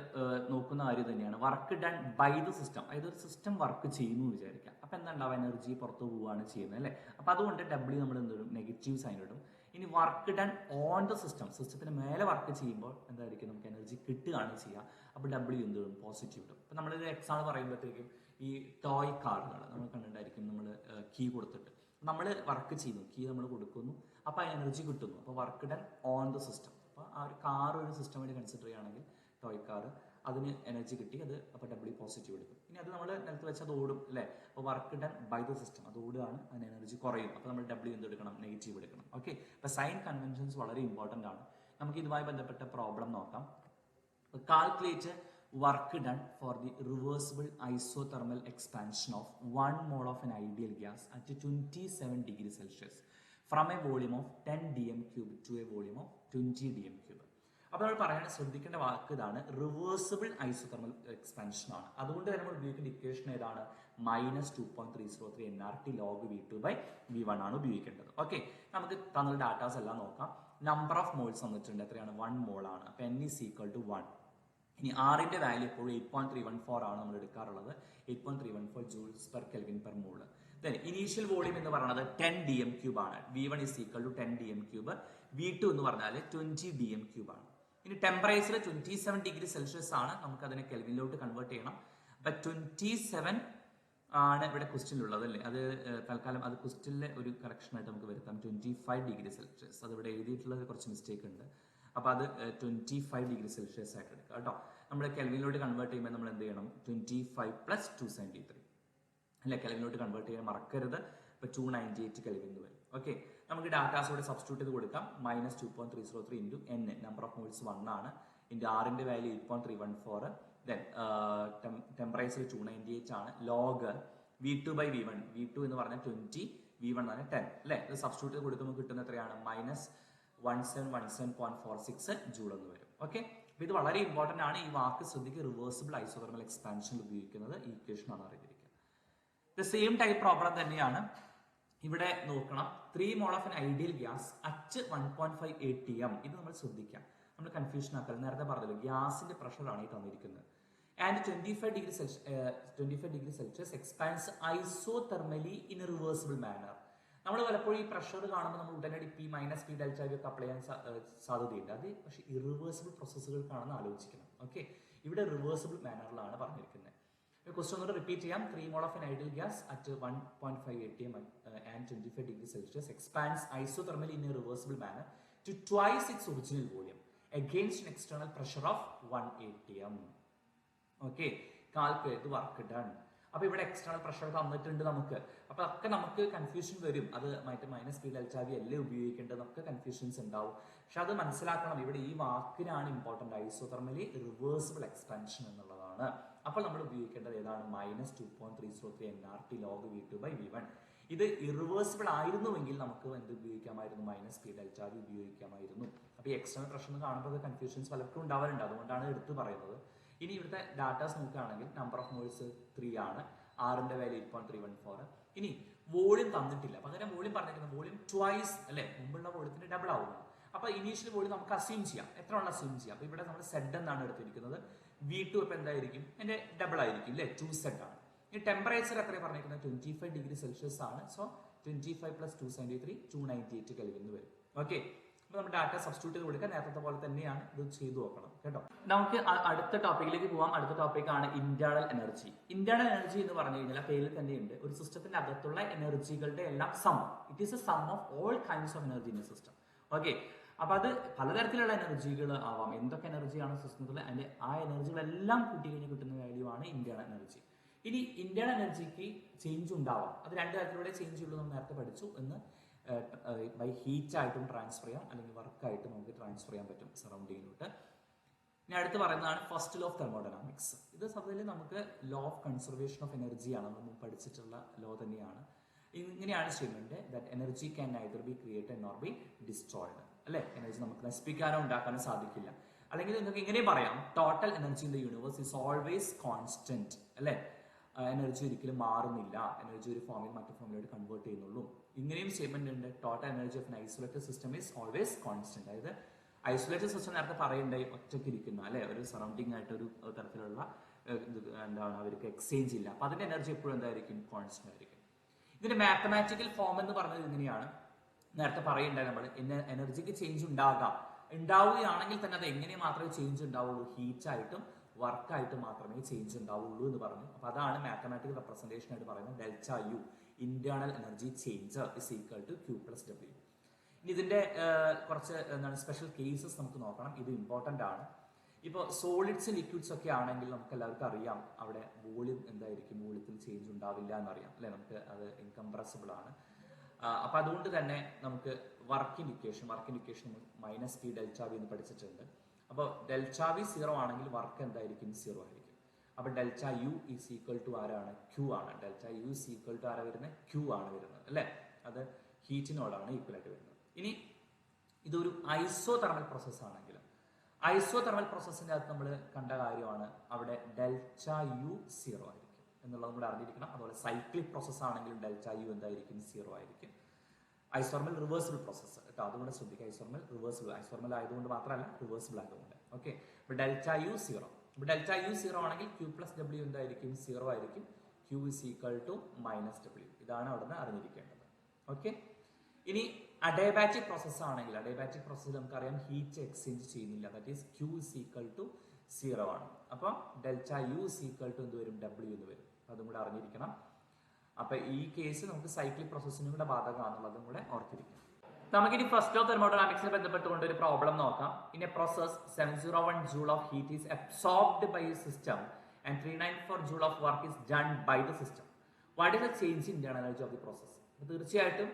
നോക്കുന്ന കാര്യം തന്നെയാണ് work done by the system. അതായത് ഒരു സിസ്റ്റം വർക്ക് ചെയ്യുന്നു എന്ന് വിചാരിക്കാം. അപ്പൊ എന്താ ഉണ്ടാവുക, എനർജി പുറത്തു പോവുകയാണ് ചെയ്യുന്നത് അല്ലെ. അപ്പൊ അതുകൊണ്ട് W നമ്മൾ എന്തിടും, നെഗറ്റീവ് സൈൻ ഇടും. ഇനി work done on the system, സിസ്റ്റത്തിന് മേലെ വർക്ക് ചെയ്യുമ്പോൾ എന്തായിരിക്കും, നമുക്ക് എനർജി കിട്ടുകയാണ് ചെയ്യുക. അപ്പൊ W എന്തിടും, പോസിറ്റീവ് ഇടും. അപ്പൊ നമ്മളൊരു എക്സാമ്പിൾ പറയുമ്പോഴത്തേക്കും ഈ ടോയ് കാറുകൾ നമ്മൾ കണ്ടിട്ടുണ്ടായിരിക്കും, നമ്മൾ കീ കൊടുത്തിട്ട് നമ്മൾ വർക്ക് ചെയ്യുന്നു, കീ നമ്മൾ കൊടുക്കുന്നു, അപ്പൊ ആ എനർജി കിട്ടുന്നു. അപ്പൊ work done on the system. അപ്പോൾ ആ ഒരു കാർ ഒരു സിസ്റ്റമായിട്ട് കൺസിഡർ ചെയ്യുകയാണെങ്കിൽ ടോയ് കാർ, അതിന് എനർജി കിട്ടി, അത് അപ്പോൾ W പോസിറ്റീവ് എടുക്കും. ഇനി അത് നമ്മൾ നിലത്ത് വെച്ച് അത് ഓടും അല്ലേ. അപ്പോൾ work done by the system, അത് ഓടുകയാണ്, അതിന് എനർജി കുറയും. അപ്പോൾ നമ്മൾ W എന്ത് എടുക്കണം, നെഗറ്റീവ് എടുക്കണം. ഓക്കെ, അപ്പോൾ സൈൻ കൺവെൻഷൻസ് വളരെ ഇമ്പോർട്ടൻ്റ് ആണ്. നമുക്ക് ഇതുമായി ബന്ധപ്പെട്ട പ്രോബ്ലം നോക്കാം. Calculate work done for the reversible isothermal expansion of 1 mole of an ideal gas at 27 degrees Celsius from a volume of 10 dm³ to a volume of 20 dm³. അപ്പോൾ നമ്മൾ പറയാൻ ശ്രദ്ധിക്കേണ്ട വാക്ക് ഇതാണ്, റിവേഴ്സിബിൾ ഐസോതെർമൽ എക്സ്പാൻഷൻ ആണ്. അതുകൊണ്ട് തന്നെ നമ്മൾ ഉപയോഗിക്കേണ്ട ഇക്വേഷൻ ഏതാണ്, -2.303 nRT log V2/V1 ആണ് ഉപയോഗിക്കേണ്ടത്. ഓക്കെ, നമുക്ക് തന്ന ഡാറ്റാസ് എല്ലാം നോക്കാം. നമ്പർ ഓഫ് മോൾസ് തന്നിട്ടുണ്ട്, എത്രയാണ്, 1 mole ആണ്. അപ്പൊ N = 1. ഇനി ആറിന്റെ വാല്യൂ എപ്പോഴും 8.314 ആണ് നമ്മൾ എടുക്കാറുള്ളത്, 8.314 J/Kelvin/mole. ഇനീഷ്യൽ വോളിയം എന്ന് പറയുന്നത് 10 dm³ ആണ്. V1 = 10 dm³, V2 എന്ന് പറഞ്ഞാൽ 20 dm³ ആണ്. ഇനി ടെമ്പറേച്ചർ 27°C ആണ്, നമുക്ക് അതിനെ കെൽവിനിലോട്ട് കൺവേർട്ട് ചെയ്യണം. അപ്പൊ 27 ആണ് ഇവിടെ ക്വസ്റ്റ്യനിലുള്ളത് അല്ലേ, അത് തൽക്കാലം അത് ക്വസ്റ്റ്യനിലെ ഒരു കറക്ഷൻ ആയിട്ട് നമുക്ക് വരുത്താം. 25°C, അത് ഇവിടെ എഴുതിയിട്ടുള്ളത് കുറച്ച് മിസ്റ്റേക്ക് ഉണ്ട്. അപ്പൊ അത് 25°C ആയിട്ട് എടുക്കുക കേട്ടോ. നമ്മൾ കെൽവിനിലോട്ട് കൺവേർട്ട് ചെയ്യുമ്പോൾ നമ്മൾ എന്ത് ചെയ്യണം, 25 + 273 അല്ലെ, കെൽവിനിലോട്ട് കൺവേർട്ട് ചെയ്യാൻ മറക്കരുത്. ഇപ്പൊ 298 കെൽവിൻ എന്ന് വരും. ഓക്കെ, നമുക്ക് ഡാറ്റാസോടെ സബ്സ്റ്റിറ്റ്യൂട്ട് ചെയ്ത് കൊടുക്കാം. -2.303 into n, number of moles 1 ആണ്, ഇൻറ്റു ആറിന്റെ വാല്യൂ 8.314, ദെൻ ടെമ്പറേച്ചർ 298 ആണ്, ലോഗ് V2/V1, V2 എന്ന് പറഞ്ഞാൽ 20, V1 എന്ന് പറഞ്ഞാൽ 10 അല്ലെ. ഇത് സബ്സ്റ്റിറ്റ്യൂട്ട് ചെയ്ത് കൊടുക്കുമ്പോൾ കിട്ടുന്ന എത്രയാണ്, -1717.46 ജൂൾ എന്ന് വരും. ഓക്കെ, അപ്പൊ ഇത് വളരെ ഇമ്പോർട്ടന്റ് ആണ്. ഈ വാക്ക് ശ്രദ്ധിക്കുക, റിവേഴ്സിബിൾ ഐസോതെർമൽ എക്സ്പാൻഷനിൽ ഉപയോഗിക്കുന്നത് ഈ ഇക്വേഷൻ ആണ് അറിഞ്ഞിരിക്കുക. ദ സെയിം ടൈപ്പ് പ്രോബ്ലം തന്നെയാണ് ഇവിടെ നോക്കണം. 3 mol of an ideal gas at 1.5 atm. ഇത് നമ്മൾ ശ്രദ്ധിക്കാം, നമ്മൾ കൺഫ്യൂഷൻ ആക്കരുത്. നേരത്തെ പറഞ്ഞല്ലോ, ഗ്യാസിന്റെ പ്രഷറാണ് ഈ തന്നിരിക്കുന്നത്. And 25°C expands isothermally in a reversible manner. നമ്മൾ പലപ്പോഴും ഈ പ്രഷർ കാണുമ്പോൾ നമ്മൾ ഉടനടി P- P Δ V ഒക്കെ അപ്ലൈ ചെയ്യാൻ സാധ്യതയുണ്ട്. അത് പക്ഷേ ഇറിവേഴ്സിബിൾ പ്രോസസ്സുകൾക്കാണെന്ന് ആലോചിക്കണം. ഓക്കെ, ഇവിടെ റിവേഴ്സിബിൾ മാനറിലാണ് പറഞ്ഞിരിക്കുന്നത്. ക്വസ്റ്റ്യൻ ഒന്നുകൂടെ റിപ്പീറ്റ് ചെയ്യാം. 3 mol of an ideal gas at 1.5 atm and 25°C expands isothermally in a reversible manner to twice its original volume against an external pressure of 1 atm. Okay, calculate work done. അപ്പൊ ഇവിടെ external pressure തന്നിട്ടുണ്ട് നമുക്ക്. അപ്പൊ ഒക്കെ നമുക്ക് confusion വരും, അത് മറ്റേ -P Δ V അല്ലേ ഉപയോഗിക്കേണ്ടതൊക്കെ കൺഫ്യൂഷൻസ് ഉണ്ടാവും. പക്ഷെ അത് മനസ്സിലാക്കണം, ഇവിടെ ഈ വാക്കിനാണ് ഇമ്പോർട്ടന്റ്, ഐസോതെർമലി റിവേഴ്സിബിൾ എക്സ്പാൻഷൻ എന്നുള്ളതാണ്. അപ്പോൾ നമ്മൾ ഉപയോഗിക്കേണ്ടത് ഏതാണ്, -2.303 nRT log V2/V1. ഇത് ഇറിവേഴ്സിബിൾ ആയിരുന്നുവെങ്കിൽ നമുക്ക് എന്ത് ഉപയോഗിക്കാമായിരുന്നു, -P Δ V ഉപയോഗിക്കാമായിരുന്നു. അപ്പൊ ഈ എക്സ്റ്റേണൽ പ്രഷർ കാണുമ്പോൾ കൺഫ്യൂഷൻസ് പലർക്കും ഉണ്ടാവാറുണ്ട്, അതുകൊണ്ടാണ് എടുത്തു പറയുന്നത്. ഇനി ഇവിടുത്തെ ഡാറ്റാസ് നോക്കുകയാണെങ്കിൽ നമ്പർ ഓഫ് മോൾസ് 3 ആണ്, ആറിന്റെ വാല്യൂ 8.314. ഇനി വോളിയം തന്നിട്ടില്ല, പകരം വോളിയം പറഞ്ഞിരിക്കുന്നത് വോളിയം ട്വൈസ് അല്ലെ, മുമ്പുള്ള വോളിയത്തിന് ഡബിൾ ആവുന്നു. അപ്പൊ ഇനീഷ്യൽ വോളിയം നമുക്ക് അസ്യൂം ചെയ്യാം, എത്ര ഉള്ള അസ്യൂം ചെയ്യാം. അപ്പൊ ഇവിടെ നമ്മൾ Z എന്നാണ് എടുത്തിരിക്കുന്നത്. V2 ഇപ്പൊ എന്തായിരിക്കും, എന്റെ ഡബിൾ ആയിരിക്കും അല്ലെ, 2Z ആണ്. ഈ ടെമ്പറേച്ചർ എത്ര പറഞ്ഞിരിക്കുന്നത്, 25°C ആണ്. സോ 25 + 273 298 കെൽവിൻ വരും. ഓക്കെ, അപ്പൊ നമ്മൾ ഡാറ്റ സബ്സ്റ്റിറ്റ്യൂട്ട് ചെയ്ത് കൊടുക്കുക. നേരത്തെ പോലെ തന്നെയാണ് ഇത് ചെയ്തു നോക്കണം കേട്ടോ. നമുക്ക് അടുത്ത ടോപ്പിക്കിലേക്ക് പോവാം. അടുത്ത ടോപ്പിക്കാണ് ഇന്റേണൽ എനർജി. ഇന്റേണൽ എനർജി എന്ന് പറഞ്ഞു കഴിഞ്ഞാൽ പേരിൽ തന്നെയുണ്ട്, ഒരു സിസ്റ്റത്തിന്റെ അകത്തുള്ള എനർജികളുടെ എല്ലാം sum. It is a sum of all kinds of energy in a system. Okay, അപ്പൊ അത് പലതരത്തിലുള്ള എനർജികൾ ആവാം. എന്തൊക്കെ എനർജിയാണ് സിസ്റ്റത്തിൽ, അതിന്റെ ആ എനർജികളെല്ലാം കൂട്ടി കഴിഞ്ഞ് കിട്ടുന്ന വാല്യൂ ആണ് ഇന്റേണൽ എനർജി. ഇനി ഇന്റേണൽ എനർജിക്ക് ചേഞ്ച് ഉണ്ടാവാം. അത് രണ്ട് തരത്തിലൂടെ ചേഞ്ച് ഉള്ളൂ, നമ്മൾ നേരത്തെ പഠിച്ചു. എന്ന് ബൈ ഹീറ്റ് ആയിട്ടും ട്രാൻസ്ഫർ ചെയ്യാം, അല്ലെങ്കിൽ വർക്കായിട്ട് നമുക്ക് ട്രാൻസ്ഫർ ചെയ്യാൻ പറ്റും സറൗണ്ടിങ്ങിലോട്ട്. ഇനി അടുത്ത് പറയുന്നതാണ് ഫസ്റ്റ് ലോ ഓഫ് തെർമോഡൈനാമിക്സ്. ഇത് സത്യത്തിൽ നമുക്ക് ലോ ഓഫ് കൺസർവേഷൻ ഓഫ് എനർജിയാണ്, നമ്മൾ പഠിച്ചിട്ടുള്ള ലോ തന്നെയാണ്. ഇങ്ങനെയാണ് statement, that energy can neither be created nor B destroyed അല്ലെ. എനർജി നമുക്ക് നശിപ്പിക്കാനോ ഉണ്ടാക്കാനോ സാധിക്കില്ല. അല്ലെങ്കിൽ നിങ്ങൾക്ക് ഇങ്ങനെ പറയാം, total energy in the universe is always constant അല്ലെ. എനർജി ഒരിക്കലും മാറുന്നില്ല, എനർജി ഒരു ഫോമിൽ മറ്റു ഫോമിലോട്ട് കൺവേർട്ട് ചെയ്യുന്നുള്ളൂ. ഇങ്ങനെയും സ്റ്റേറ്റ്മെന്റ് ഉണ്ട്, total energy of N isolated system is always constant. അതായത് ഐസൊലേറ്റഡ് സിസ്റ്റം നേരത്തെ പറയണ്ടായി, ഒറ്റയ്ക്ക് ഇരിക്കുന്ന അല്ലെ, ഒരു സറൗണ്ടിങ് ആയിട്ട് ഒരു തരത്തിലുള്ള എന്താണ് അവർക്ക് എക്സ്ചേഞ്ച് ഇല്ല. അപ്പൊ അതിന്റെ എനർജി എപ്പോഴും എന്തായിരിക്കും, കോൺസ്റ്റന്റ് ആയിരിക്കും. ഇതിന്റെ മാത്തമാറ്റിക്കൽ ഫോം എന്ന് പറഞ്ഞത് ഇങ്ങനെയാണ്. നേരത്തെ പറയുണ്ടായി നമ്മൾ, എനർജിക്ക് ചേഞ്ച് ഉണ്ടാവുകയാണെങ്കിൽ തന്നെ അത് എങ്ങനെ മാത്രമേ ചേഞ്ച് ഉണ്ടാവുള്ളൂ, ഹീറ്റ് ആയിട്ടും വർക്കായിട്ട് മാത്രമേ ചേഞ്ച് ഉണ്ടാവുള്ളൂ എന്ന് പറഞ്ഞു. അപ്പൊ അതാണ് മാത്തമാറ്റിക്കൽ റെപ്രസെന്റേഷൻ ആയിട്ട് പറയുന്നത്. Delta U internal energy change is equal to Q + W. ഇനി ഇതിന്റെ കുറച്ച് എന്താണ് സ്പെഷ്യൽ കേസസ് നമുക്ക് നോക്കണം, ഇത് ഇമ്പോർട്ടന്റ് ആണ്. ഇപ്പോൾ സോളിഡ്സ് ലിക്വിഡ്സ് ഒക്കെ ആണെങ്കിൽ നമുക്ക് എല്ലാവർക്കും അറിയാം, അവിടെ വോളിയം എന്തായിരിക്കും, വോളിയത്തിൽ ചേഞ്ച് ഉണ്ടാവില്ല എന്നറിയാം അല്ലെ, നമുക്ക് അത് ഇൻകംപ്രസിബിൾ ആണ്. അപ്പൊ അതുകൊണ്ട് തന്നെ നമുക്ക് വർക്കിംഗ് ഇക്വേഷൻ -P Δ V എന്ന് പഠിച്ചിട്ടുണ്ട്. അപ്പോൾ Δ V 0 ആണെങ്കിൽ വർക്ക് എന്തായിരിക്കും, 0 ആയിരിക്കും. അപ്പൊ Δ U ഈസ് ഈക്വൽ ടു ആരാണ്, Q ആണ്. Δ U ഈസ് ഈക്വൽ ടു ആരാ വരുന്നത്, Q ആണ് വരുന്നത് അല്ലെ. അത് ഹീറ്റിനോടാണ് ഈക്വൽ ആയിട്ട് വരുന്നത്. ഇനി ഇതൊരു ഐസോതെർമൽ പ്രോസസ് ആണെങ്കിൽ, ഐസോതെർമൽ പ്രോസസ്സിന്റെ അകത്ത് നമ്മൾ കണ്ട കാര്യമാണ്, അവിടെ Δ U 0 ആയിരിക്കും എന്നുള്ളത് കൂടെ അറിഞ്ഞിരിക്കണം. അതുപോലെ സൈക്ലിക് പ്രോസസ് ആണെങ്കിലും Δ U എന്തായിരിക്കും, 0 ആയിരിക്കും. ഐസോതെർമൽ റിവേഴ്സിബിൾ പ്രോസസ് കേട്ടോ, അതുകൊണ്ട് ശ്രദ്ധിക്കുക. ഐസോതെർമൽ റിവേഴ്സിബിൾ, ഐസോതെർമൽ ആയതുകൊണ്ട് മാത്രമല്ല റിവേഴ്സിബിൾ ആയതുകൊണ്ട്. ഓക്കെ, അപ്പൊ Δ U 0. അപ്പൊ Δ U 0 ആണെങ്കിൽ Q + W എന്തായിരിക്കും, 0 ആയിരിക്കും. Q is equal to -W. ഇതാണ് അവിടുന്ന് അറിഞ്ഞിരിക്കേണ്ടത്. ഓക്കെ, ഇനി അഡയബാറ്റിക് പ്രോസസ് ആണെങ്കിൽ അഡയബാറ്റിക് പ്രോസസ്സിൽ നമുക്കറിയാം ഹീറ്റ് എക്സ്ചേഞ്ച് ചെയ്യുന്നില്ല. That is Q is equal to 0 ആണ്. അപ്പോൾ delta U is equal to എന്ത് വരും, ഡബ്ല്യു എന്ന് വരും. അതും കൂടെ അറിഞ്ഞിരിക്കണം. അപ്പൊ ഈ കേസ് നമുക്ക് സൈക്ലിക് പ്രോസസ്സിനും കൂടെ ബാധകമാണെന്നുള്ളതും കൂടെ ഓർത്തിരിക്കണം. നമുക്കിനി ഫസ്റ്റ് ഓഫ് തെർമോഡൈനാമിക്സിനെ ബന്ധപ്പെട്ടുകൊണ്ട് ഒരു പ്രോബ്ലം നോക്കാം. In a process 701 joule of heat is absorbed by a system and 394 joule of work is done by the system. What is the change in internal energy of the process? തീർച്ചയായിട്ടും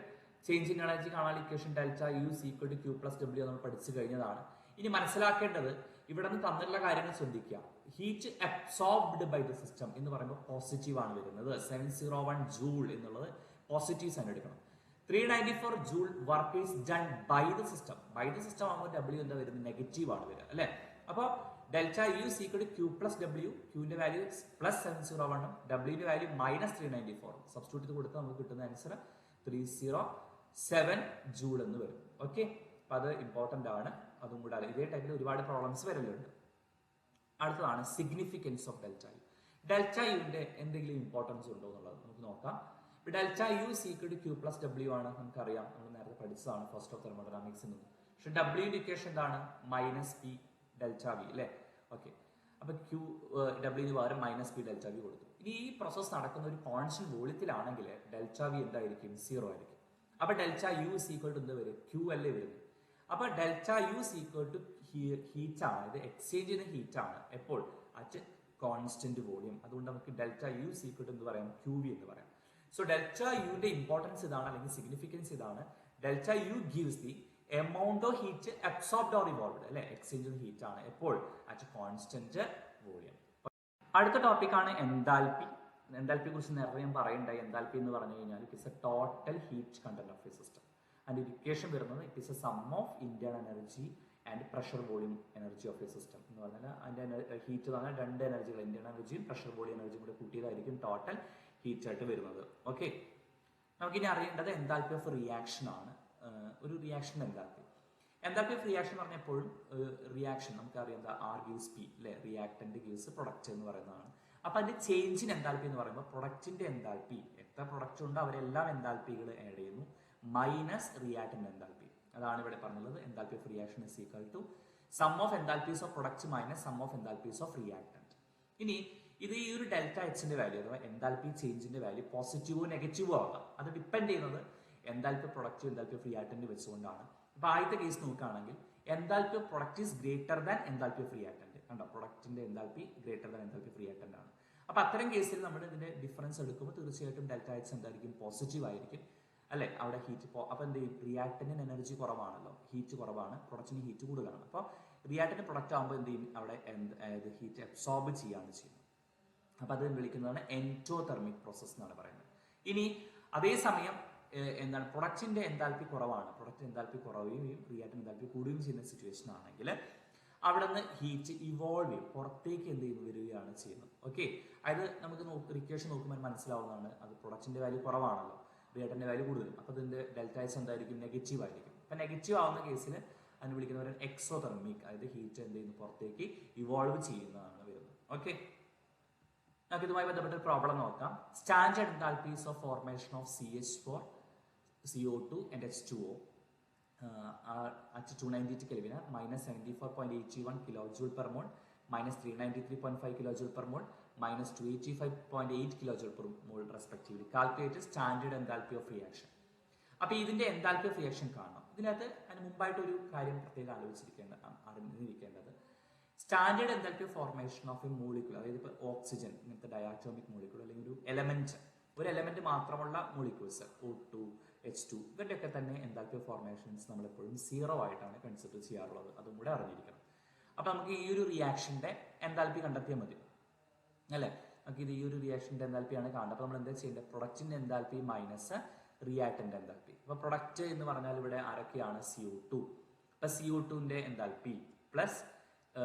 change in energy കാണാൻ equation delta U equal to Q plus W നമ്മൾ പഠിച്ചു കഴിഞ്ഞതാണ്. ഇനി മനസ്സിലാക്കേണ്ടത് ഇവിടെ നിന്ന് തന്നിട്ടുള്ള കാര്യങ്ങൾ ശ്രദ്ധിക്കുക. Heat absorbed by the system എന്ന് പറയുമ്പോൾ പോസിറ്റീവ് ആണ് വരുന്നത്. 701 ജൂൾ എന്നുള്ളത് പോസിറ്റീവ് സൈൻ എടുക്കണം. 394 joule work is done by the system. By the system ആകുമ്പോൾ ഡബ്ല്യു എന്താ വരുന്നത്, നെഗറ്റീവ് ആണ് വരിക അല്ലെ. അപ്പോൾ delta U equal to Q plus W, ക്യൂവിന്റെ വാല്യൂ പ്ലസ് 701 ഡബ്ല്യുവിന്റെ വാല്യൂ മൈനസ് 394. സബ്സ്റ്റിറ്റ്യൂട്ട് ചെയ്ത് കൊടുത്താൽ നമുക്ക് കിട്ടുന്ന ആൻസർ 307 ജൂൾ എന്ന് വരും. ഓക്കെ, അപ്പൊ അത് ഇമ്പോർട്ടന്റ് ആണ്. അതും കൂടാതെ ഇതേ ടൈപ്പിൽ ഒരുപാട് പ്രോബ്ലംസ് വരലുണ്ട്. അടുത്തതാണ് significance of delta U. Delta യുവിന്റെ എന്തെങ്കിലും ഇമ്പോർട്ടൻസ് ഉണ്ടോ എന്നുള്ളത് നമുക്ക് നോക്കാം. Delta U equal to Q plus W ആണ്, നമുക്കറിയാം, നമ്മൾ നേരത്തെ പഠിച്ചതാണ് ഫസ്റ്റ് ഓഫ് തെർമോഡൈനാമിക്സിൽ നിന്ന്. പക്ഷെ ഡബ്ല്യു ഇക്വേഷൻ എന്താണ്, മൈനസ് പി ഡെൽറ്റ വി അല്ലെ. ഓക്കെ, അപ്പൊ ക്യൂ ഡബ്ല്യുവിന് പകരം മൈനസ് പി ഡെൽറ്റ വി കൊടുത്തു. ഇനി ഈ പ്രോസസ് നടക്കുന്ന ഒരു കോൺസ്റ്റന്റ് വോളിയത്തിലാണെങ്കിൽ ഡെൽറ്റ വി എന്തായിരിക്കും, 0 ആയിരിക്കും. അപ്പൊ ഡെൽറ്റ യു ഈക്വൽ ടു എന്ത് വരും, ക്യൂ അല്ലേ വരുന്നത്. അപ്പൊ delta U equal to heat ആണ്, ഇത് എക്സ്ചേഞ്ച് ചെയ്യുന്ന ഹീറ്റ് ആണ് എപ്പോൾ, അറ്റ് കോൺസ്റ്റന്റ് വോളിയം. അതുകൊണ്ട് നമുക്ക് ഡെൽറ്റ യു ഈക്വൽ ടു എന്ത് പറയാം, ക്യൂ വി എന്ന് പറയാം. സോ ഡെൽറ്റ യുവിന്റെ ഇമ്പോർട്ടൻസ് ഇതാണ്, അല്ലെങ്കിൽ സിഗ്നിഫിക്കൻസ് ഇതാണ്. Delta U gives the amount of heat absorbed or evolved അല്ലെ, എക്സ്ചേഞ്ച് ചെയ്യുന്ന ഹീറ്റ് ആണ് എപ്പോൾ, അറ്റ് കോൺസ്റ്റന്റ് വോളിയം. അടുത്ത ടോപ്പിക് ആണ് എൻതാൽപ്പി. എൻതാൽപ്പിയെ കുറിച്ച് നേരത്തെ ഞാൻ പറയണ്ടായി. എൻതാൽപ്പി എന്ന് പറഞ്ഞു കഴിഞ്ഞാൽ it is a total heat content of a system. അതിന്റെ ഇക്വേഷൻ വരുന്നത് it is a sum of internal energy and pressure volume energy of a system എന്ന് പറഞ്ഞാൽ അതിന്റെ ഹീറ്റ് പറഞ്ഞാൽ രണ്ട് എനർജികൾ, ഇന്റേണൽ എനർജിയും പ്രഷർ വോളിയം എനർജിയും കൂടെ കൂട്ടിയതായിരിക്കും ടോട്ടൽ ഹീറ്റ് ആയിട്ട് വരുന്നത്. ഓക്കെ, നമുക്കിനി അറിയേണ്ടത് എൻതാൽപ്പി ഓഫ് റിയാക്ഷൻ ആണ്. ഒരു reaction enthalpy. Enthalpy of reaction പറഞ്ഞാൽ എപ്പോഴും റിയാക്ഷൻ നമുക്കറിയാം എന്താ, ആർ ഗീവ്സ് പി അല്ലെ, റിയാക്ടന്റ് ഗീവ്സ് പ്രൊഡക്റ്റ് എന്ന് പറയുന്നതാണ്. അപ്പൊ അതിന്റെ ചേഞ്ച് ഇൻ എൻതാൽപ്പി എന്ന് പറയുമ്പോൾ പ്രൊഡക്റ്റിന്റെ എൻതാൽപ്പി, എത്ര പ്രൊഡക്റ്റ് ഉണ്ടോ അവരെല്ലാം എൻതാൽപ്പികൾ ആഡ് ചെയ്യുന്നു, മൈനസ് റിയാക്ടന്റ് എൻതാൽപ്പി. അതാണ് ഇവിടെ പറഞ്ഞത്. Enthalpy of reaction is equal to sum of enthalpies of product minus sum of enthalpies of reactant. ഇനി ഇത് ഈ ഒരു ഡെൽറ്റ എച്ചിന്റെ വാല്യൂ അഥവാ എൻതാൽപ്പി ചേഞ്ചിന്റെ വാല്യൂ പോസിറ്റീവോ നെഗറ്റീവോ ആകാം. അത് ഡിപ്പെൻഡ് ചെയ്യുന്നത് enthalpy product enthalpy of reactant വെച്ചുകൊണ്ടാണ്. അപ്പൊ ആദ്യത്തെ കേസ് നോക്കുകയാണെങ്കിൽ enthalpy of product is greater than enthalpy of reactant. കണ്ടോ, പ്രൊഡക്റ്റിന്റെ enthalpy greater than enthalpy of reactant ആണ്. അപ്പൊ അത്തരം കേസിൽ നമ്മൾ ഇതിന്റെ ഡിഫറൻസ് എടുക്കുമ്പോൾ തീർച്ചയായിട്ടും ഡെൽറ്റ എച്ച് എന്തായിരിക്കും, പോസിറ്റീവ് ആയിരിക്കും അല്ലെ. അവിടെ ഹീറ്റ് അപ്പൊ എന്ത് ചെയ്യും, റിയാക്ടന്റിന് എനർജി കുറവാണല്ലോ, ഹീറ്റ് കുറവാണ്, പ്രൊഡക്റ്റിന് ഹീറ്റ് കൂടുതലാണ്. അപ്പോൾ റിയാക്ടന്റ് പ്രൊഡക്റ്റ് ആകുമ്പോൾ എന്ത് ചെയ്യും, അവിടെ ഹീറ്റ് അബ്സോർബ് ചെയ്യാണ് ചെയ്യുന്നത്. അപ്പൊ അത് വിളിക്കുന്നതാണ് എൻഡോതെർമിക് പ്രോസസ് എന്നാണ് പറയുന്നത്. ഇനി അതേസമയം എന്താണ്, പ്രൊഡക്റ്റിന്റെ എൻതാൽപ്പി കുറവാണ്, പ്രൊഡക്റ്റ് എൻതാൽപ്പി കുറയുകയും റിയാക്ടന്റ് എൻതാൽപ്പി കൂടുകയും ചെയ്യുന്ന സിറ്റുവേഷൻ ആണെങ്കിൽ അവിടെ നിന്ന് ഹീറ്റ് ഇവോൾവ് ചെയ്യും, പുറത്തേക്ക് എന്ത് ചെയ്യുന്നു, വരികയാണ് ചെയ്യുന്നത്. ഓക്കെ, അത് നമുക്ക് ഇക്വേഷൻ നോക്കുമ്പോൾ മനസ്സിലാവുന്നതാണ്. അത് പ്രൊഡക്റ്റിന്റെ വാല്യൂ കുറവാണല്ലോ, റിയാക്ടന്റെ വാല്യൂ കൂടുതലും. അപ്പൊ ഇതിന്റെ ഡെൽറ്റ എച്ച് എന്തായിരിക്കും, നെഗറ്റീവ് ആയിരിക്കും. അപ്പൊ നെഗറ്റീവ് ആവുന്ന കേസിൽ അതിന് വിളിക്കുന്നവർ എക്സോതെർമിക്, അതായത് ഹീറ്റ് എന്ത് ചെയ്യുന്നു, പുറത്തേക്ക് ഇവോൾവ് ചെയ്യുന്നതാണ് വരുന്നത്. ഓക്കെ, നമുക്ക് ഇതുമായി ബന്ധപ്പെട്ട പ്രോബ്ലം നോക്കാം. Standard enthalpies of formation of CH4, CO2 and H2O are at 292 Kelvin, minus 74.81 kilojoule per mole, minus 393.5 kilojoule per mole, minus 285.8 kilojoule per mole respectively. Calculate standard enthalpy of reaction. അപ്പോൾ ഇതിന്റെ enthalpy of reaction കാണണം. ഇതിനകത്ത് അതിന് മുമ്പായിട്ട് ഒരു കാര്യം പ്രത്യേകം അറിഞ്ഞിരിക്കേണ്ടത് standard enthalpy of formation of A molecule, അതായത് ഇപ്പോൾ ഓക്സിജൻ ഇങ്ങനത്തെ ഡയാറ്റോമിക് മോളിക്യൂൾ അല്ലെങ്കിൽ ഒരു എലമെന്റ് മാത്രമുള്ള മോളിക്യൂൾസ് O2, H2 ഇവരുടെയൊക്കെ തന്നെ എൻതാൽപ്പി ഓഫ് ഫോർമേഷൻസ് നമ്മളെപ്പോഴും 0 ആയിട്ടാണ് കൺസിഡർ ചെയ്യാറുള്ളത്. അതും കൂടെ അറിഞ്ഞിരിക്കണം. അപ്പൊ നമുക്ക് ഈ ഒരു റിയാക്ഷന്റെ എൻതാൽപ്പി കണ്ടെത്തിയാൽ മതി അല്ലെ. നമുക്ക് ഇത് ഈ ഒരു റിയാക്ഷന്റെ എൻതാൽപ്പിയാണ് കാണുന്നത്. അപ്പൊ നമ്മൾ എന്താ ചെയ്യേണ്ടത്, പ്രൊഡക്റ്റിന്റെ എൻതാൽപ്പി മൈനസ് റിയാക്ടന്റ് എൻതാൽപ്പി. അപ്പൊ പ്രൊഡക്റ്റ് എന്ന് പറഞ്ഞാൽ ഇവിടെ ആരൊക്കെയാണ്, CO2. അപ്പൊ CO2ന്റെ എൻതാൽപ്പി പ്ലസ്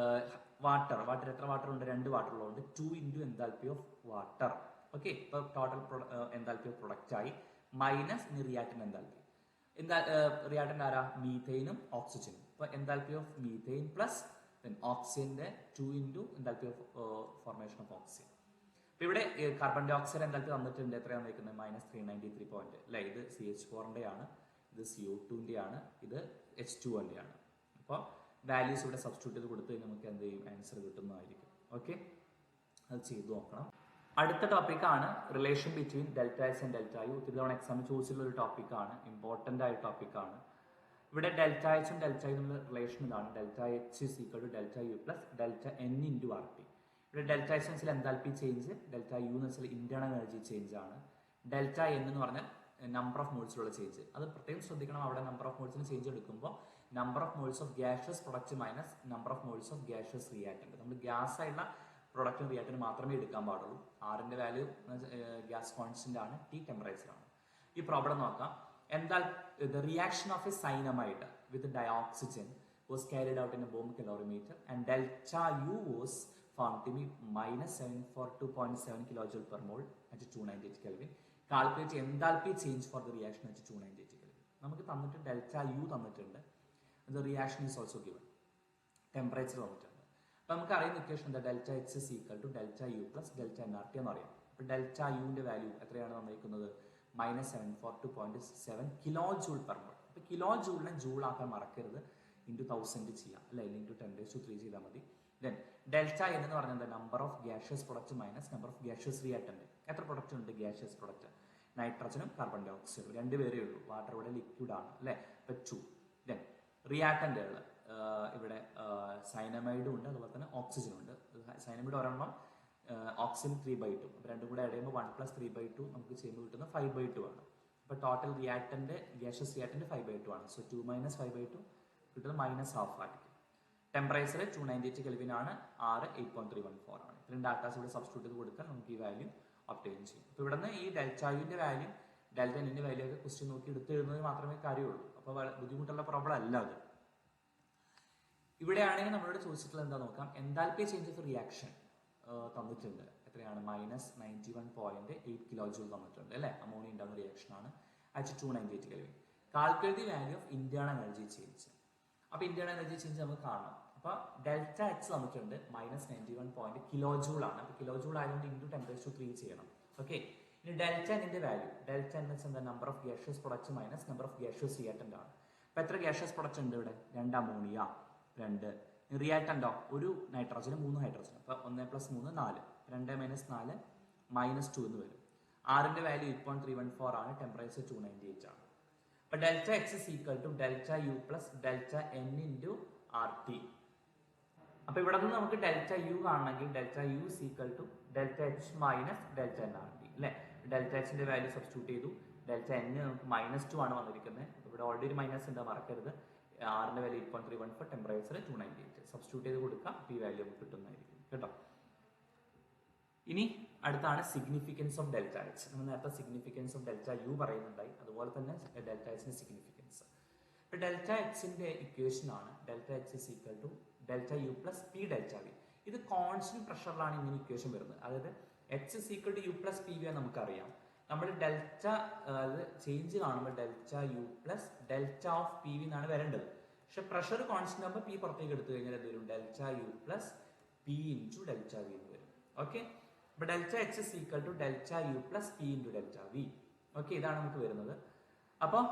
വാട്ടർ എത്ര വാട്ടർ ഉണ്ട്, 2 വാട്ടർ ഉള്ളതുകൊണ്ട് 2 into enthalpy of water. Okay, ഇപ്പൊ ടോട്ടൽ എൻതാൽപ്പി ഓഫ് പ്രൊഡക്റ്റ് ആയി മൈനസ് റിയാക്ടന്റ് എൻതാൽപ്പി. റിയാക്ടന്റ് ആരാ, മീഥൈനും ഓക്സിജനും. അപ്പൊ എൻതാൽപ്പി ഓഫ് മീഥൈൻ പ്ലസ് ഓക്സിജന്റെ 2 into enthalpy of formation of oxygen. അപ്പൊ ഇവിടെ കാർബൺ ഡൈ ഓക്സൈഡ് എൻതാൽപ്പി തന്നിട്ടുണ്ട്, എത്രയാണ് നിൽക്കുന്നത്, -393 പോയിന്റ് അല്ലെ. ഇത് CH4ന്റെ ആണ്, ഇത് CO2 ആണ്, ഇത് H2O ആണ്. അപ്പോൾ വാല്യൂസ് ഇവിടെ സബ്സ്റ്റിറ്റ്യൂട്ട് ചെയ്ത് കൊടുത്തു കഴിഞ്ഞാൽ നമുക്ക് എന്ത് ചെയ്യും, ആൻസർ കിട്ടുന്നതായിരിക്കും. ഓക്കെ, അത് ചെയ്ത് നോക്കണം. അടുത്ത ടോപ്പിക്കാണ് relation between delta H and delta U. ഒത്തിരി തവണ എക്സാമിൽ ചോദിച്ചിട്ടുള്ള ഒരു ടോപ്പിക്കാണ്, ഇമ്പോർട്ടൻ്റ് ആയ ടോപ്പിക്കാണ്. ഇവിടെ ഡെൽറ്റ എച്ചും ഡെൽറ്റ യു തമ്മിലുള്ള റിലേഷൻ ഇതാണ്. Delta H is equal to delta U plus delta N into R T. ഇവിടെ ഡെൽറ്റ എച്ച് എന്ന് വെച്ചാൽ എൻതാൽപ്പി ചേഞ്ച്, ഡെൽറ്റ യു എന്ന് വെച്ചാൽ ഇന്റേണൽ എനർജി ചേഞ്ച് ആണ്. ഡെൽറ്റ എൻ എന്ന് പറഞ്ഞാൽ നമ്പർ ഓഫ് മോൾസിലുള്ള ചേഞ്ച്. അത് പ്രത്യേകം ശ്രദ്ധിക്കണം. അവിടെ നമ്പർ ഓഫ് മോൾസിന് ചേഞ്ച് എടുക്കുമ്പോൾ number of moles of gaseous product minus number of moles of gaseous reactant. നമ്മൾ ഗ്യാസ് ആയിട്ടുള്ള പ്രൊഡക്റ്റും റിയാക്ടന്റ് മാത്രമേ എടുക്കാൻ പാടുള്ളൂ. ആറിന്റെ വാല്യൂ ഗ്യാസ് കോൺസ്റ്റന്റ് ആണ്, ടി ടെമ്പറേച്ചർ ആണ്. ഈ പ്രോബ്ലം നോക്കാം. എന്താ the reaction of a cyanamide with dioxygen was carried out in a bomb calorimeter and delta U was found to be minus 742.7 kilojoule per mole at 298 Kelvin. Calculate enthalpy change for the reaction at 298 Kelvin. നമുക്ക് തന്നിട്ട് delta U തന്നിട്ടുണ്ട്. The reaction is also given. Temperature തന്നിട്ടുണ്ട്. അപ്പോൾ നമുക്ക് അറിയുന്ന equation എന്താ, delta H is equal to delta U plus delta N R T എന്ന് അറിയാം. അപ്പോൾ ഡെൽറ്റ യുവിന്റെ വാല്യൂ എത്രയാണ് തന്നിരിക്കുന്നത്, minus 742.7 kilo joule per mole. അപ്പോൾ കിലോ ജൂളിനെ ജൂൾ ആക്കാൻ മറക്കരുത്, ഇൻറ്റു 1000 ചെയ്യാം, അല്ലെ ഇൻറ്റു 10⁻³ ചെയ്താൽ മതി. ദെൻ ഡെൽറ്റ എന്ന് പറഞ്ഞാൽ number of gaseous product minus number of gaseous reactant. എത്ര പ്രൊഡക്റ്റ് ഉണ്ട് ഗ്യാഷ്യസ് പ്രൊഡക്റ്റ്, നൈട്രജനും കാർബൺ ഡൈ ഓക്സൈഡും രണ്ടുപേരേ ഉള്ളൂ. വാട്ടർ ഇവിടെ ലിക്വിഡ് ആണ്, അല്ലെ. അപ്പോൾ 2. ദെൻ റിയാക്ടന്റുകൾ ഇവിടെ സൈനമൈഡും ഉണ്ട്, അതുപോലെ തന്നെ ഓക്സിജനും ഉണ്ട്. സൈനമൈഡ് ഒരെണ്ണം, ഓക്സിജൻ 3/2. അപ്പോൾ രണ്ടും കൂടെ ആഡ് ചെയ്യുമ്പോൾ 1 + 3/2 നമുക്ക് ചെയ്യുമ്പോൾ കിട്ടുന്ന 5/2 ആണ്. അപ്പോൾ ടോട്ടൽ റിയാക്ടന്റ് ഗ്യാഷ്യസ് റിയാക്ടന്റ് 5/2 ആണ്. സോ 2 - 5/2 കിട്ടുന്നത് -½ ആയിരിക്കും. ടെമ്പറേച്ചർ 298 കെൽവിൻ ആണ്, R 8.314 ആണ്. ഇത്രയും ഡാറ്റാസ് ഇവിടെ സബ്സ്റ്റിറ്റ്യൂട്ട് ചെയ്ത് കൊടുത്താൽ നമുക്ക് ഈ വാല്യൂ ഒബ്റ്റെയിൻ ചെയ്യും. അപ്പോൾ ഇവിടെ നിന്ന് ഈ ഡെൽറ്റ യുവിന്റെ വാല്യൂ ഡെൽറ്റ എന്നിന്റെ വാല്യൂ ഒക്കെ ക്വസ്റ്റ്യൻ നോക്കി എടുത്ത് എഴുതുന്നത് മാത്രമേ കാര്യമുള്ളൂ. അപ്പോൾ ബുദ്ധിമുട്ടുള്ള പ്രോബ്ലം അല്ല അത്. ഇവിടെയാണെങ്കിൽ നമ്മളോട് ചോദിച്ചിട്ടുള്ളത് എന്താ നോക്കാം. എൻതാൽപ്പി ചേഞ്ച് ഓഫ് റിയാക്ഷൻ തന്നിട്ടുണ്ട്. എത്രയാണ്, -91.8 കിലോ ജൂൾ തന്നിട്ടുണ്ട്, അല്ലെ. അമോണിയ ഉണ്ടാകുന്ന റിയാക്ഷൻ ആണ്. At 298 kelvin. Calculate the value of internal energy change. അപ്പോൾ ഇന്റേണൽ എനർജി ചേഞ്ച് നമുക്ക് കാണണം. അപ്പോൾ ഡെൽറ്റ എച്ച് തന്നിട്ടുണ്ട് -91 കിലോ ജൂൾ ആണ്. അപ്പോൾ കിലോ ജൂൾ ആയതുകൊണ്ട് ഇൻറ്റു 10⁻³ ചെയ്യണം. ഓക്കെ, ഇനി ഡെൽറ്റ എന്നിന്റെ വാല്യൂ, ഡെൽറ്റ എന്ന് വെച്ചാൽ എന്താ, number of gaseous product minus number of gaseous reactant ആണ്. അപ്പോൾ എത്ര ഗ്യാഷ്യസ് പ്രൊഡക്റ്റ് ഉണ്ട് ഇവിടെ, 2 അമോണിയ, 2 റിയാക്ടന്റോ, 1 നൈട്രജനും 3 ഹൈഡ്രജനും. അപ്പോൾ 1 + 3 4, 2 - 4 -2 എന്ന് വരും. ആറിന്റെ വാല്യൂ 8.314 ആണ്, ടെമ്പറേച്ചർ 298 ആണ്. അപ്പോൾ delta X is equal to delta U plus delta N into R T. അപ്പോൾ ഇവിടെ നിന്ന് നമുക്ക് ഡെൽറ്റ യു കാണണമെങ്കിൽ delta U is equal to delta H minus delta N R T, അല്ലെ. ഡെൽറ്റ എച്ചിന്റെ വാല്യൂ സബ്സ്റ്റിറ്റ്യൂട്ട് ചെയ്തു. ഡെൽറ്റ എൻ നമുക്ക് -2 ആണ് വന്നിരിക്കുന്നത്. ഇവിടെ ഓൾറെഡി ഒരു മൈനസ് ഉണ്ട്, മറക്കരുത്. ആറിന്റെ വാല്യൂ 8.314, ടെമ്പറേച്ചർ 298. സബ്സ്റ്റിറ്റ്യൂട്ട് ചെയ്ത് കൊടുക്കാം, ഈ വാല്യൂ നമുക്ക് കിട്ടുന്നതായിരിക്കും കേട്ടോ. ഇനി അടുത്താണ് സിഗ്നിഫിക്കൻസ് ഓഫ് ഡെൽറ്റ എച്ച്. നമ്മൾ നേരത്തെ സിഗ്നിഫിക്കൻസ് ഓഫ് ഡെൽറ്റ യു പറയുന്നുണ്ടായി, അതുപോലെ തന്നെ ഡെൽറ്റ എച്ചിന്റെ സിഗ്നിഫിക്കൻസ്. ഇപ്പൊ ഡെൽറ്റ എച്ചിന്റെ ഇക്വേഷൻ ആണ് delta H is equal to delta U plus P delta V. ഇത് കോൺസ്റ്റന്റ് പ്രഷറിലാണ് ഇങ്ങനെ ഇക്വേഷൻ വരുന്നത്. അതായത് H is equal to U plus P V നമുക്കറിയാം. നമ്മൾ ഡെൽറ്റ ചേഞ്ച് കാണുമ്പോൾ delta U plus delta of P V എന്നാണ് വരേണ്ടത്. പക്ഷെ പ്രഷർ കോൺസ്റ്റന്റ് ആകുമ്പോൾ പി പുറത്തേക്ക് എടുത്തു കഴിഞ്ഞാൽ എന്ത് വരും, delta U plus P into delta V എന്ന് വരും. ഓക്കെ, അപ്പൊ delta H is equal to delta U plus P into delta V. Okay, ഇതാണ് നമുക്ക് വരുന്നത്. അപ്പോൾ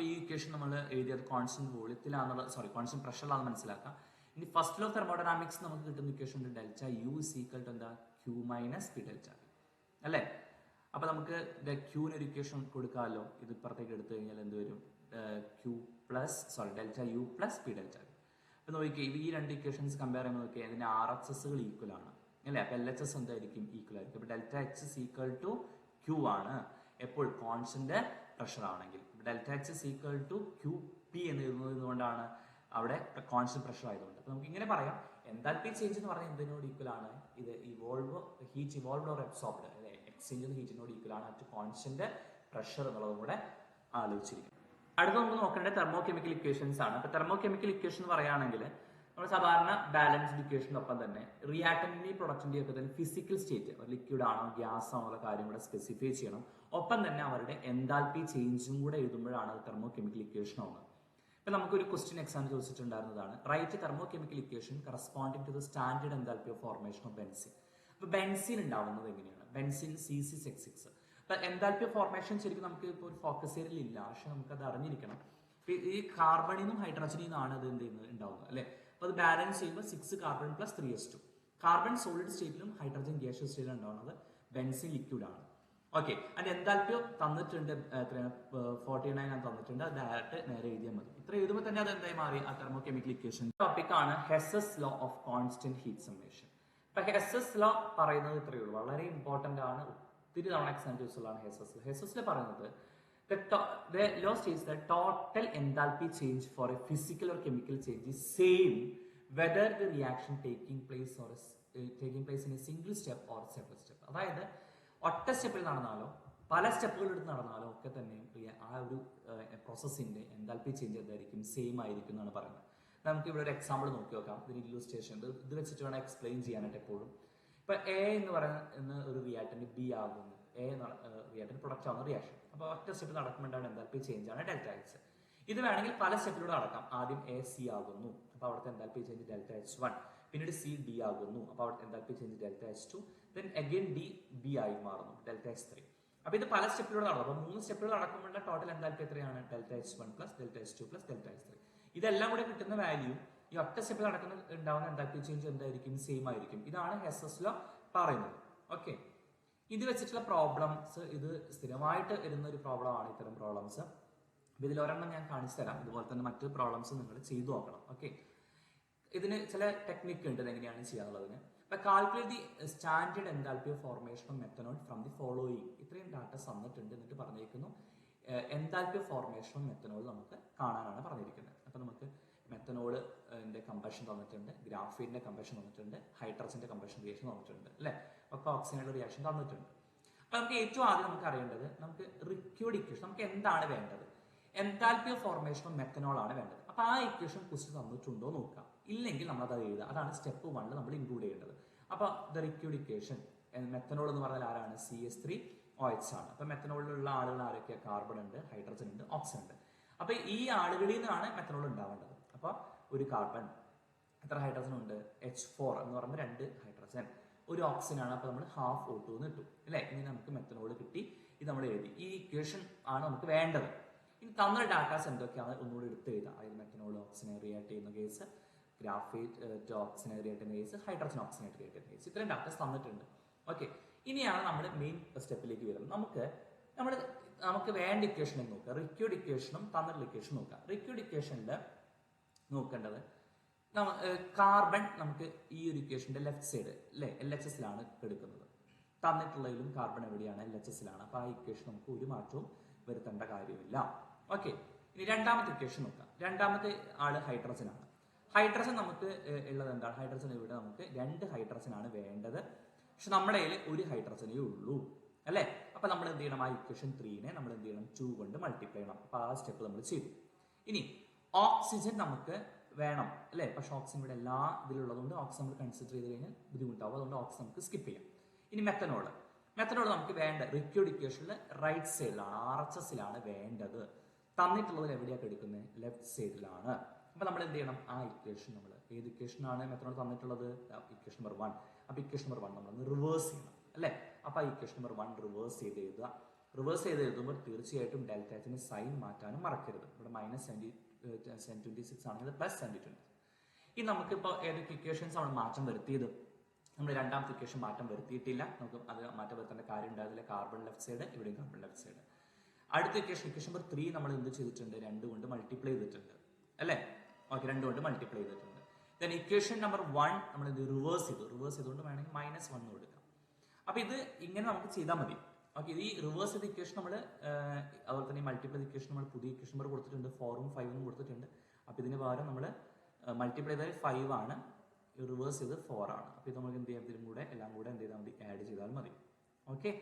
ഈ ഇക്വേഷൻ നമ്മൾ എഴുതിയത് കോൺസ്റ്റന്റ് വോളിയത്തിലാണെന്നുള്ള, കോൺസ്റ്റന്റ് പ്രഷറിലാണെന്ന് മനസ്സിലാക്കാം. ഇനി ഫസ്റ്റ് ലോ ഓഫ് തെർമോഡൈനാമിക്സ് നമുക്ക് കിട്ടുന്ന equation delta U is equal to എന്താ, Q minus P delta V, അല്ലേ. അപ്പൊ നമുക്ക് ക്യൂന് ഒരു ഇക്വേഷൻ കൊടുക്കാമല്ലോ. ഇത് ഇപ്പുറത്തേക്ക് എടുത്തു കഴിഞ്ഞാൽ എന്ത് വരും, delta U plus P delta V. അപ്പൊ നോക്കിയേ, ഈ രണ്ട് ഇക്വേഷൻസ് കമ്പയർ ചെയ്യുമ്പോൾ നോക്കിയാൽ അതിന്റെ RHSകൾ ഈക്വൽ ആണ്, അല്ലേ. അപ്പൊ LHS എന്തായിരിക്കും, ഈക്വൽ ആയിരിക്കും. അപ്പൊ delta H is equal to Q ആണ് എപ്പോൾ കോൺസ്റ്റന്റ് പ്രഷർ ആണെങ്കിൽ. Delta H is equal to Q P എന്ന് എഴുതുന്നത് കൊണ്ടാണ്, അവിടെ കോൺസ്റ്റന്റ് പ്രഷർ ആയതുകൊണ്ട്. അപ്പൊ നമുക്ക് ഇങ്ങനെ പറയാം, എൻതാൽപ്പി ചേഞ്ച് എന്ന് പറഞ്ഞാൽ എന്തിനോട് ഈക്വൽ ആണ്, ഇത് ഹീറ്റ് ഇവോൾവ്ഡ് ഓർ അബ്സോർബ്ഡ്, അല്ലെ. എക്സ്ചേഞ്ച് ഹീറ്റിനോട് ഈക്വൽ ആണ് അറ്റ് കോൺസ്റ്റന്റ് പ്രഷർ എന്നുള്ളതും കൂടെ ആലോചിച്ചിരിക്കും. അടുത്ത നമുക്ക് നോക്കേണ്ടത് തെർമോ കെമിക്കൽ ഇക്വേഷൻസ് ആണ്. അപ്പൊ തെർമോ കെമിക്കൽ ഇക്വേഷൻ പറയുകയാണെങ്കിൽ നമ്മൾ സാധാരണ ബാലൻസ്ഡ് ഇക്വേഷനൊപ്പം തന്നെ റിയാക്ടന്റിന്റെയും പ്രൊഡക്റ്റിന്റെയും ഒക്കെ തന്നെ ഫിസിക്കൽ സ്റ്റേറ്റ്, ലിക്വിഡ് ആണോ ഗ്യാസ് ആണോ ഉള്ള കാര്യം കൂടെ സ്പെസിഫൈ ചെയ്യണം. ഒപ്പം തന്നെ അവരുടെ എൻതാൽപ്പി ചേഞ്ചും കൂടെ എഴുതുമ്പോഴാണ് അത് തെർമോ കെമിക്കൽ ഇക്വേഷൻ ആവുന്നത്. ഇപ്പൊ നമുക്കൊരു ക്വസ്റ്റ്യൻ എക്സാം ചോദിച്ചിട്ടുണ്ടായിരുന്നതാണ്, right thermochemical equation corresponding to the standard enthalpy of formation of benzene. അപ്പൊ ബെൻസിൻ ഉണ്ടാവുന്നത് എങ്ങനെയാണ്, ബെൻസിൻ C6H6. അപ്പൊ എൻതാൽപ്പി ഫോർമേഷൻ ശരിക്കും നമുക്ക് ഇപ്പോൾ ഒരു ഫോക്കസ് ഏരിയയിൽ ഇല്ല, പക്ഷെ നമുക്ക് അത് അറിഞ്ഞിരിക്കണം. ഈ കാർബണിൽ നിന്നും ഹൈഡ്രജനിൽ നിന്നാണ് അത് എന്ത് ചെയ്യുന്നത് ഉണ്ടാവുന്നത് അല്ലെ. അപ്പൊ അത് ബാലൻസ് ചെയ്യുമ്പോൾ 6 carbon plus 3s2. Carbon solid സ്റ്റേറ്റിലും ഹൈഡ്രജൻ ഗ്യാഷ്യസ് സ്റ്റേറ്റിലും ഉണ്ടാവുന്നത്. ബെൻസിൻ ലിക്വിഡ് ആണ്. ഓക്കെ, അതിന്റെ എൻതാൽപ്പി തന്നിട്ടുണ്ട്, 49 ആണ് തന്നിട്ടുണ്ട്. അത് ഡയറക്റ്റ് നേരെ എഴുതിയാൽ മതി. ഇത്ര എഴുതുമ്പോൾ തന്നെ അത് എന്തായി മാറി, ആ തെർമോ കെമിക്കൽ ഇക്വേഷൻ. ടോപ്പിക് ആണ് Hess's law of constant heat summation. അപ്പൊ ഹെസ്സസ് ലോ പറയുന്നത് ഇത്രയേ ഉള്ളൂ, വളരെ ഇമ്പോർട്ടന്റ് ആണ്, ഒത്തിരി തവണ എക്സാം ചോദിച്ചുള്ളതാണ് ഹെസ്സസ്. ഹെസ്സസിൽ പറയുന്നത് the law states that total enthalpy change for a physical or chemical change is same whether the reaction taking place in a single step or several step. അതായത് ഒറ്റ സ്റ്റെപ്പിൽ നടന്നാലോ പല സ്റ്റെപ്പുകൾ എടുത്ത് നടന്നാലോ ഒക്കെ തന്നെ ആ ഒരു പ്രോസസ്സിന്റെ എൻതാൽപ്പി ചേഞ്ച് എന്തായിരിക്കും, സെയിം ആയിരിക്കും എന്നാണ് പറയുന്നത്. നമുക്ക് ഇവിടെ ഒരു എക്സാമ്പിൾ നോക്കി നോക്കാം. ഇതിന് ഇല്ലുസ്ട്രേഷൻ ഇത് വെച്ചിട്ട് വേണം എക്സ്പ്ലെയിൻ ചെയ്യാനായിട്ട് എപ്പോഴും. ഇപ്പൊ എ എന്ന് പറയുന്ന ഒരു റിയാക്ടന്റ് ബി ആകുന്നു, എ റിയാക്ടന്റ് പ്രൊഡക്റ്റ് ആവുന്ന റിയാക്ഷൻ. അപ്പോൾ ഒറ്റ സ്റ്റെപ്പ് നടക്കുമ്പോഴാണ് എൻതാൽപ്പി ചേഞ്ച് ആണ് ഡെൽറ്റ എച്ച്. ഇത് വേണമെങ്കിൽ പല സ്റ്റെപ്പിലൂടെ നടക്കാം. ആദ്യം എ സി ആകുന്നു, അപ്പോൾ അവിടുത്തെ എൻതാൽപ്പി ചേഞ്ച് ഡെൽറ്റ എച്ച് 1. പിന്നീട് സി ഡി ആകുന്നു, അപ്പോൾ അവിടുത്തെ enthalpy change delta H 2. Then again D B ആയി മാറുന്നു, ഡെൽറ്റ എച്ച് 3. അപ്പോൾ ഇത് പല സ്റ്റെപ്പിലൂടെ നടക്കും. അപ്പോൾ 3 സ്റ്റെപ്പുകൾ നടക്കുമ്പോൾ ടോട്ടൽ എൻതാൽപ്പി എത്രയാണ്, delta H 1 plus delta H 2 plus delta H 3. ഇതെല്ലാം കൂടെ കിട്ടുന്ന വാല്യൂ ഈ ഒറ്റ സ്റ്റെപ്പിൽ ഉണ്ടാവുന്ന എൻതാൽപ്പി ചേഞ്ച് എന്തായിരിക്കും, സെയിം ആയിരിക്കും. ഇതാണ് ഹെസ്സസ് ലോ പറയുന്നത്. ഓക്കെ, ഇത് വെച്ചിട്ടുള്ള പ്രോബ്ലംസ്, ഇത് സ്ഥിരമായിട്ട് വരുന്ന ഒരു പ്രോബ്ലം ആണ് ഇത്തരം പ്രോബ്ലംസ്. ഇതിൽ ഒരെണ്ണം ഞാൻ കാണിച്ചു തരാം. ഇതുപോലെ തന്നെ മറ്റു പ്രോബ്ലംസ് നിങ്ങൾ ചെയ്തു നോക്കണം. ഓക്കെ, ഇതിന് ചില ടെക്നിക്ക് ഉണ്ട് എങ്ങനെയാണ് ചെയ്യാനുള്ളതിന്. അപ്പൊ calculate the standard enthalpy of formation of methanol from the following. ഇത്രയും ഡാറ്റ തന്നിട്ടുണ്ട്. എന്നിട്ട് പറഞ്ഞിരിക്കുന്നു enthalpy of formation of methanol നമുക്ക് കാണാനാണ് പറഞ്ഞിരിക്കുന്നത്. അപ്പൊ നമുക്ക് മെത്തനോളിന്റെ കമ്പഷൻ തന്നിട്ടുണ്ട്, ഗ്രാഫീന്റെ കമ്പഷൻ തന്നിട്ടുണ്ട്, ഹൈഡ്രജന്റെ കമ്പഷൻ റിയാക്ഷൻ തന്നിട്ടുണ്ട് അല്ലെ, ഒക്കെ ഓക്സിജന്റെ റിയാക്ഷൻ തന്നിട്ടുണ്ട്. അപ്പൊ നമുക്ക് ഏറ്റവും ആദ്യം നമുക്ക് അറിയേണ്ടത് നമുക്ക് റിക്വേർഡ് ഇക്വേഷൻ, നമുക്ക് എന്താണ് വേണ്ടത്, enthalpy of formation of methanol ആണ് വേണ്ടത്. അപ്പൊ ആ ഇക്വേഷൻ ക്വസ്റ്റ്യൻ തന്നിട്ടുണ്ടോ നോക്കാം. ഇല്ലെങ്കിൽ നമ്മൾ അത് എഴുതുക. അതാണ് സ്റ്റെപ്പ് 1 നമ്മൾ ഇൻക്ലൂഡ് ചെയ്യേണ്ടത്. അപ്പൊ ദ റിക്വേർഡ് ഇക്വേഷൻ, മെത്തനോൾ എന്ന് പറഞ്ഞാൽ ആരാണ്, CH3OH ആണ്. അപ്പൊ മെത്തനോളിലുള്ള ആളുകൾ ആരൊക്കെയാണ്, കാർബൺ ഉണ്ട്, ഹൈഡ്രജൻ ഉണ്ട്, ഓക്സിജൻ ഉണ്ട്. അപ്പൊ ഈ ആളുകളിൽ നിന്നാണ് മെത്തനോൾ ഉണ്ടാവേണ്ടത്. അപ്പൊ ഒരു കാർബൺ, എത്ര ഹൈഡ്രജൻ ഉണ്ട്, H4 എന്ന് പറയുമ്പോൾ 2 ഹൈഡ്രജൻ, ഒരു ഓക്സിജൻ ആണ്. അപ്പൊ നമ്മൾ ഹാഫ് O2 എന്ന് കിട്ടും അല്ലെ. ഇനി നമുക്ക് മെത്തനോൾ കിട്ടി, ഇത് നമ്മൾ എഴുതി. ഈ ഇക്വേഷൻ ആണ് നമുക്ക് വേണ്ടത്. ഇനി തന്ന ഡാറ്റാസ് എന്തൊക്കെയാണ് ഒന്നുകൂടി എടുത്ത് എഴുതാം. അതായത് മെത്തനോൾ ഓക്സിജനെ റിയാക്ട് ചെയ്യുന്ന കേസ്, ഗ്രാഫൈറ്റ് ഓക്സിജനെ റിയാക്ട് ചെയ്യുന്ന കേസ്, ഹൈഡ്രജൻ ഓക്സിജനായിട്ട് റിയാക്ട് ചെയ്യുന്ന കേസ്, ഇത്രയും ഡാറ്റാസ് തന്നിട്ടുണ്ട്. ഓക്കെ, ഇനിയാണ് നമ്മൾ മെയിൻ സ്റ്റെപ്പിലേക്ക് വരുന്നത്. നമുക്ക് വേണ്ട ഇക്വേഷൻ നോക്കുക. റിക്വേർഡ് ഇക്വേഷനും തന്നിട്ടുള്ള ഇക്വേഷൻ നോക്കാം. റിക്വേർഡ് ഇക്വേഷനിൽ നോക്കേണ്ടത് കാർബൺ നമുക്ക് ഈ ഒരു ഇക്വേഷന്റെ ലെഫ്റ്റ് സൈഡ് അല്ലെ LHSലാണ് എടുക്കുന്നത്. തന്നിട്ടുള്ളതിലും കാർബൺ എവിടെയാണ്, LHSലാണ്. അപ്പൊ ആ ഇക്വേഷൻ നമുക്ക് ഒരു മാറ്റവും വരുത്തേണ്ട കാര്യമില്ല. ഓക്കെ, ഇനി രണ്ടാമത്തെ ഇക്വേഷൻ നോക്കാം. രണ്ടാമത്തെ ആള് ഹൈഡ്രജൻ ആണ്. ഹൈഡ്രജൻ നമുക്ക് ഉള്ളത് എന്താണ്, ഹൈഡ്രജൻ ഇവിടെ നമുക്ക് 2 ഹൈഡ്രജൻ ആണ് വേണ്ടത്. പക്ഷെ നമ്മുടെ കയ്യിൽ ഒരു ഹൈഡ്രജനേ ഉള്ളൂ അല്ലെ. അപ്പൊ നമ്മൾ എന്ത് ചെയ്യണം, ആ ഇക്വേഷൻ 3നെ നമ്മൾ എന്ത് ചെയ്യണം, 2 കൊണ്ട് മൾട്ടിപ്ലൈ ചെയ്യണം. അപ്പൊ ആ സ്റ്റെപ്പ് നമ്മൾ ചെയ്തു. ഇനി ഓക്സിജൻ നമുക്ക് വേണം അല്ലെ. പക്ഷെ ഓക്സിജൻ ഇവിടെ എല്ലാ ഇതിലുള്ളതുകൊണ്ട് ഓക്സിജൻ നമ്മൾ കൺസിഡർ ചെയ്ത് കഴിഞ്ഞാൽ ബുദ്ധിമുട്ടാവും. അതുകൊണ്ട് ഓക്സിജൻ നമുക്ക് സ്കിപ്പ് ചെയ്യാം. ഇനി മെത്തനോൾ നമുക്ക് വേണ്ട റിക്വേർഡ് ഇക്വേഷനിൽ റൈറ്റ് സൈഡിലാണ്, RHSലാണ് വേണ്ടത്. തന്നിട്ടുള്ളതിൽ എവിടെയാണ് എടുക്കുന്നത്, ലെഫ്റ്റ് സൈഡിലാണ്. അപ്പൊ നമ്മൾ എന്ത് ചെയ്യണം, ആ ഇക്വേഷൻ നമ്മൾ ഏത് ഇക്വേഷനാണ് മെത്തനോൾ തന്നിട്ടുള്ളത്, ഇക്വേഷൻ നമ്പർ 1. അപ്പൊ ഇക്വേഷൻ നമ്പർ 1 നമ്മൾ റിവേഴ്സ് ചെയ്യണം അല്ലെ. അപ്പൊ ആ ഇക്വേഷൻ നമ്പർ 1 റിവേഴ്സ് ചെയ്ത് എഴുതുക. റിവേഴ്സ് ചെയ്ത് എഴുതുമ്പോൾ തീർച്ചയായിട്ടും ഡെൽറ്റ എച്ചിന് സൈൻ മാറ്റാനും മറക്കരുത്. ഇവിടെ -726 ആണെങ്കിൽ +720. ഇനി നമുക്കിപ്പോൾ ഏതൊക്കെ ഇക്വേഷൻസ് ആണ് മാറ്റം വരുത്തിയത്, നമ്മൾ രണ്ടാമത്തെ ഇക്വേഷൻ മാറ്റം വരുത്തിയിട്ടില്ല. നമുക്ക് അത് മാറ്റം വരുത്തേണ്ട കാര്യം ഉണ്ടായിരുന്നില്ല. കാർബൺ ലെഫ്റ്റ് സൈഡ്, ഇവിടെയും കാർബൺ ലെഫ്റ്റ് സൈഡ്. അടുത്ത ഇക്വേഷൻ നമ്പർ 3 നമ്മൾ എന്ത് ചെയ്തിട്ടുണ്ട്, 2 കൊണ്ട് മൾട്ടിപ്ലൈ ചെയ്തിട്ടുണ്ട് അല്ലെ. ഓക്കെ, 2 കൊണ്ട് മൾട്ടിപ്ലൈ ചെയ്തിട്ടുണ്ട്. ദെൻ ഇക്വേഷൻ നമ്പർ 1 നമ്മൾ ഇത് റിവേഴ്സ് ചെയ്തുകൊണ്ട് വേണമെങ്കിൽ -1 കൊടുക്കാം. അപ്പൊ ഇത് ഇങ്ങനെ നമുക്ക് ചെയ്താൽ മതി. ഓക്കെ, ഈ റിവേഴ്സ് ചെയ്ത ഇക്വേഷൻ നമ്മൾ അതുപോലെ തന്നെ മൾട്ടിപ്ലൈ ഇക്വേഷൻ നമ്മൾ പുതിയ ഇക്വേഷൻ നമ്പർ കൊടുത്തിട്ടുണ്ട്, 4ഉം 5ഉം കൊടുത്തിട്ടുണ്ട്. അപ്പൊ ഇതിന് പകരം നമ്മൾ മൾട്ടിപ്ലൈ ചെയ്താൽ 5 ആണ്, റിവേഴ്സ് ചെയ്ത് 4 ആണ്. അപ്പൊ ഇത് നമുക്ക് എന്ത് ചെയ്യാം, ഇതിലും കൂടെ എല്ലാം കൂടെ എന്ത് ചെയ്താൽ മതി, ആഡ് ചെയ്താൽ മതി. ഓക്കെ,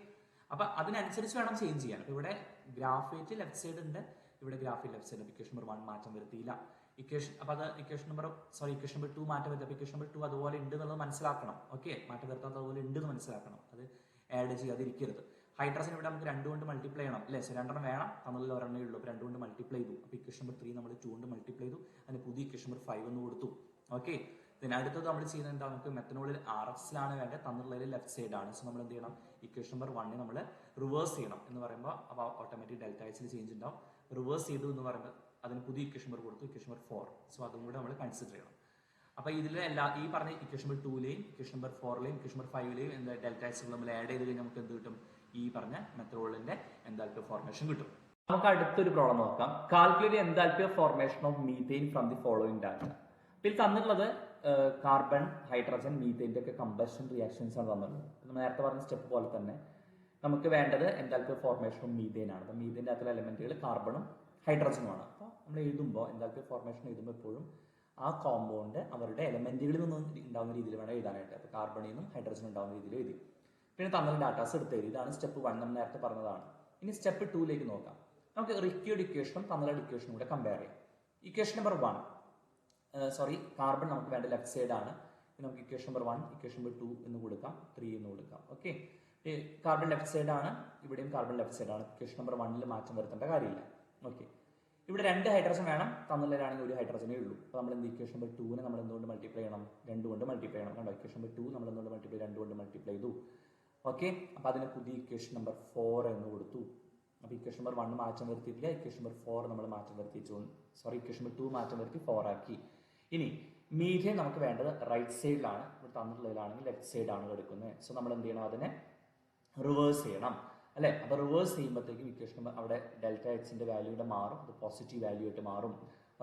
അപ്പൊ അതിനനുസരിച്ച് വേണം ചേഞ്ച് ചെയ്യാൻ. അപ്പൊ ഇവിടെ ഗ്രാഫൈറ്റ് ലെഫ്റ്റ് സൈഡ് ഉണ്ട്, ഇവിടെ graphite left side. Equation number 1 മാറ്റം വരുത്തിയില്ല. അപ്പൊ അത് ഇക്വേഷൻ നമ്പർ 2 മാറ്റം വരുത്തി. അപ്പൊ ഇക്വേഷൻ നമ്പർ 2 അതുപോലെ ഉണ്ട് എന്നുള്ളത് മനസ്സിലാക്കണം. ഓക്കെ, മാറ്റം വരുത്താത്ത അതുപോലെ ഉണ്ട് എന്ന് മനസ്സിലാക്കണം. അത് ആഡ് ചെയ്യാതിരിക്കരുത്. ഹൈഡ്രജൻ ഇവിടെ നമുക്ക് 2 കൊണ്ട് മൾട്ടിപ്ലൈ ചെയ്യണം അല്ലെ. 2 വേണം, തമ്മിൽ ഒരെണ്ണേ ഉള്ളൂ. അപ്പൊ 2 കൊണ്ട് മൾട്ടിപ്ലൈ ചെയ്തു. അപ്പൊ ഇക്വേഷൻ നമ്പർ 3 നമ്മൾ 2 കൊണ്ട് മൾട്ടിപ്ലൈ ചെയ്തു. അതിന് പുതിയ ഇക്വേഷൻ നമ്പർ 5 എന്ന് കൊടുത്തു. ഓക്കെ, പിന്നെ അടുത്തത് നമ്മൾ ചെയ്യുന്നത് എന്താ, നമുക്ക് മെത്തനോളിൽ RXലാണ് വേണ്ടത്, തന്നിട്ടുള്ളതിൽ ലെഫ്റ്റ് സൈഡ് ആണ്. സോ നമ്മൾ എന്ത് ചെയ്യണം, ഇക്വേഷൻ നമ്പർ 1 നമ്മൾ റിവേഴ്സ് ചെയ്യണം എന്ന് പറയുമ്പോൾ അപ്പോൾ ഓട്ടോമാറ്റിക് ഡെൽറ്റ എക്സിൽ ചേഞ്ച് ഉണ്ടാവും. റിവേഴ്സ് ചെയ്തു എന്ന് പറയുമ്പോൾ അതിന് പുതിയ ഇക്വേഷൻ നമ്പർ കൊടുത്തു, ഇക്വേഷൻ നമ്പർ 4. സോ അതും കൂടെ നമ്മൾ കൺസിഡർ ചെയ്യണം. അപ്പോൾ ഇതിൽ ഈ പറഞ്ഞ ഇക്വേഷൻ നമ്പർ 2ലെയും ഇക്വേഷൻ നമ്പർ 4ലെയും ഇക്വേഷൻ നമ്പർ 5ലെയും എന്താ ഡെൽറ്റ എക്സുകൾ നമ്മൾ ആഡ് ചെയ്ത് കഴിഞ്ഞാൽ നമുക്ക് എന്ത് കിട്ടും, ഈ പറഞ്ഞ മെത്തനോളിന്റെ എൻതാൽപ്പി ഫോർമേഷൻ കിട്ടും. നമുക്ക് അടുത്തൊരു പ്രോബ്ലം നോക്കാം. Calculate enthalpy of formation of methane from the following data. ഇതിൽ തന്നിട്ടുള്ളത് കാർബൺ, ഹൈഡ്രജൻ, മീഥെയിൻ്റെ ഒക്കെ കമ്പഷൻ റിയാക്ഷൻസ് ആണ് തന്നിട്ടുള്ളത്. നമ്മൾ നേരത്തെ പറഞ്ഞ സ്റ്റെപ്പ് പോലെ തന്നെ നമുക്ക് വേണ്ടത് enthalpy of formation of methane ആണ്. അപ്പോൾ മീഥെയിൻ്റെ അകത്തുള്ള എലമെന്റുകൾ കാർബണും ഹൈഡ്രജനുമാണ്. അപ്പോൾ നമ്മൾ എഴുതുമ്പോൾ എൻതാൽപ്പി ഫോർമേഷൻ എഴുതുമ്പോൾ എപ്പോഴും ആ കോമ്പൗണ്ട് അവരുടെ എലമെന്റുകളിൽ നിന്ന് ഉണ്ടാകുന്ന രീതിയിൽ വേണം എഴുതാനായിട്ട്. അപ്പോൾ കാർബണിൽ നിന്നും ഹൈഡ്രജൻ ഉണ്ടാകുന്ന രീതിയിൽ എഴുതി. പിന്നെ തമ്മിൽ ഡാറ്റാസ് എടുത്ത് എഴുതി. ഇതാണ് സ്റ്റെപ്പ് 1, നമ്മൾ നേരത്തെ പറഞ്ഞതാണ്. ഇനി സ്റ്റെപ്പ് 2ലേക്ക് നോക്കാം. നമുക്ക് റിക്വേർഡ് ഇക്വേഷനും തമ്മിലുള്ള ഇക്വേഷനും കൂടെ കമ്പയർ ചെയ്യാം. ഇക്വേഷൻ നമ്പർ 1 കാർബൺ നമുക്ക് വേണ്ട ലെഫ്റ്റ് സൈഡ് ആണ്. നമുക്ക് ഇക്വേഷൻ നമ്പർ 1, ഇക്വേഷൻ നമ്പർ 2 എന്ന് കൊടുക്കാം, 3 എന്ന് കൊടുക്കാം. ഓക്കെ, കാർബൺ ലെഫ്റ്റ് സൈഡ് ആണ്, ഇവിടെയും കാർബൺ ലെഫ്റ്റ് സൈഡ് ആണ്. ഇക്വേഷൻ നമ്പർ 1ൽ മാറ്റം വരുത്തേണ്ട കാര്യമില്ല. ഓക്കെ, ഇവിടെ 2 ഹൈഡ്രജൻ വേണം, തന്നിലാണെങ്കിൽ 1 ഹൈഡ്രജനേ ഉള്ളൂ. അപ്പോൾ നമ്മൾ എന്ത് ഇക്വേഷൻ നമ്പർ 2നെ നമ്മൾ എന്തുകൊണ്ട് മൾട്ടിപ്ലൈ ചെയ്യണം, 2 കൊണ്ട് മൾട്ടിപ്ലൈ ചെയ്യണം. കണ്ടോ, ഇക്വേഷൻ നമ്പർ 2 നമ്മൾ എന്തുകൊണ്ട് മൾട്ടിപ്ലൈ 2 കൊണ്ട് മൾട്ടിപ്ലൈ ചെയ്തു. ഓക്കെ, അപ്പോൾ അതിന് പുതിയ ഇക്വേഷൻ നമ്പർ 4 എന്ന് കൊടുത്തു. അപ്പോൾ ഇക്വേഷൻ നമ്പർ 1 മാറ്റം വരുത്തിയിട്ടില്ല, ഇക്വേഷൻ നമ്പർ 4 നമ്മൾ മാറ്റം വരുത്തിച്ചു. ഇക്വേഷൻ നമ്പർ 2 മാറ്റം വരുത്തി 4 ആക്കി. ഇനി മീഥെയിൻ നമുക്ക് വേണ്ടത് റൈറ്റ് സൈഡിലാണ്, ഇവിടെ തന്നിട്ടുള്ളതിലാണെങ്കിൽ ലെഫ്റ്റ് സൈഡാണ് എടുക്കുന്നത്. സോ നമ്മൾ എന്ത് ചെയ്യണം, അതിനെ റിവേഴ്സ് ചെയ്യണം അല്ലേ. അപ്പോൾ റിവേഴ്സ് ചെയ്യുമ്പോഴത്തേക്കും ഇക്വേഷൻ നമ്പർ അവിടെ ഡെൽറ്റ എക്സിന്റെ വാല്യൂടെ മാറും, അത് പോസിറ്റീവ് വാല്യൂ ആയിട്ട് മാറും.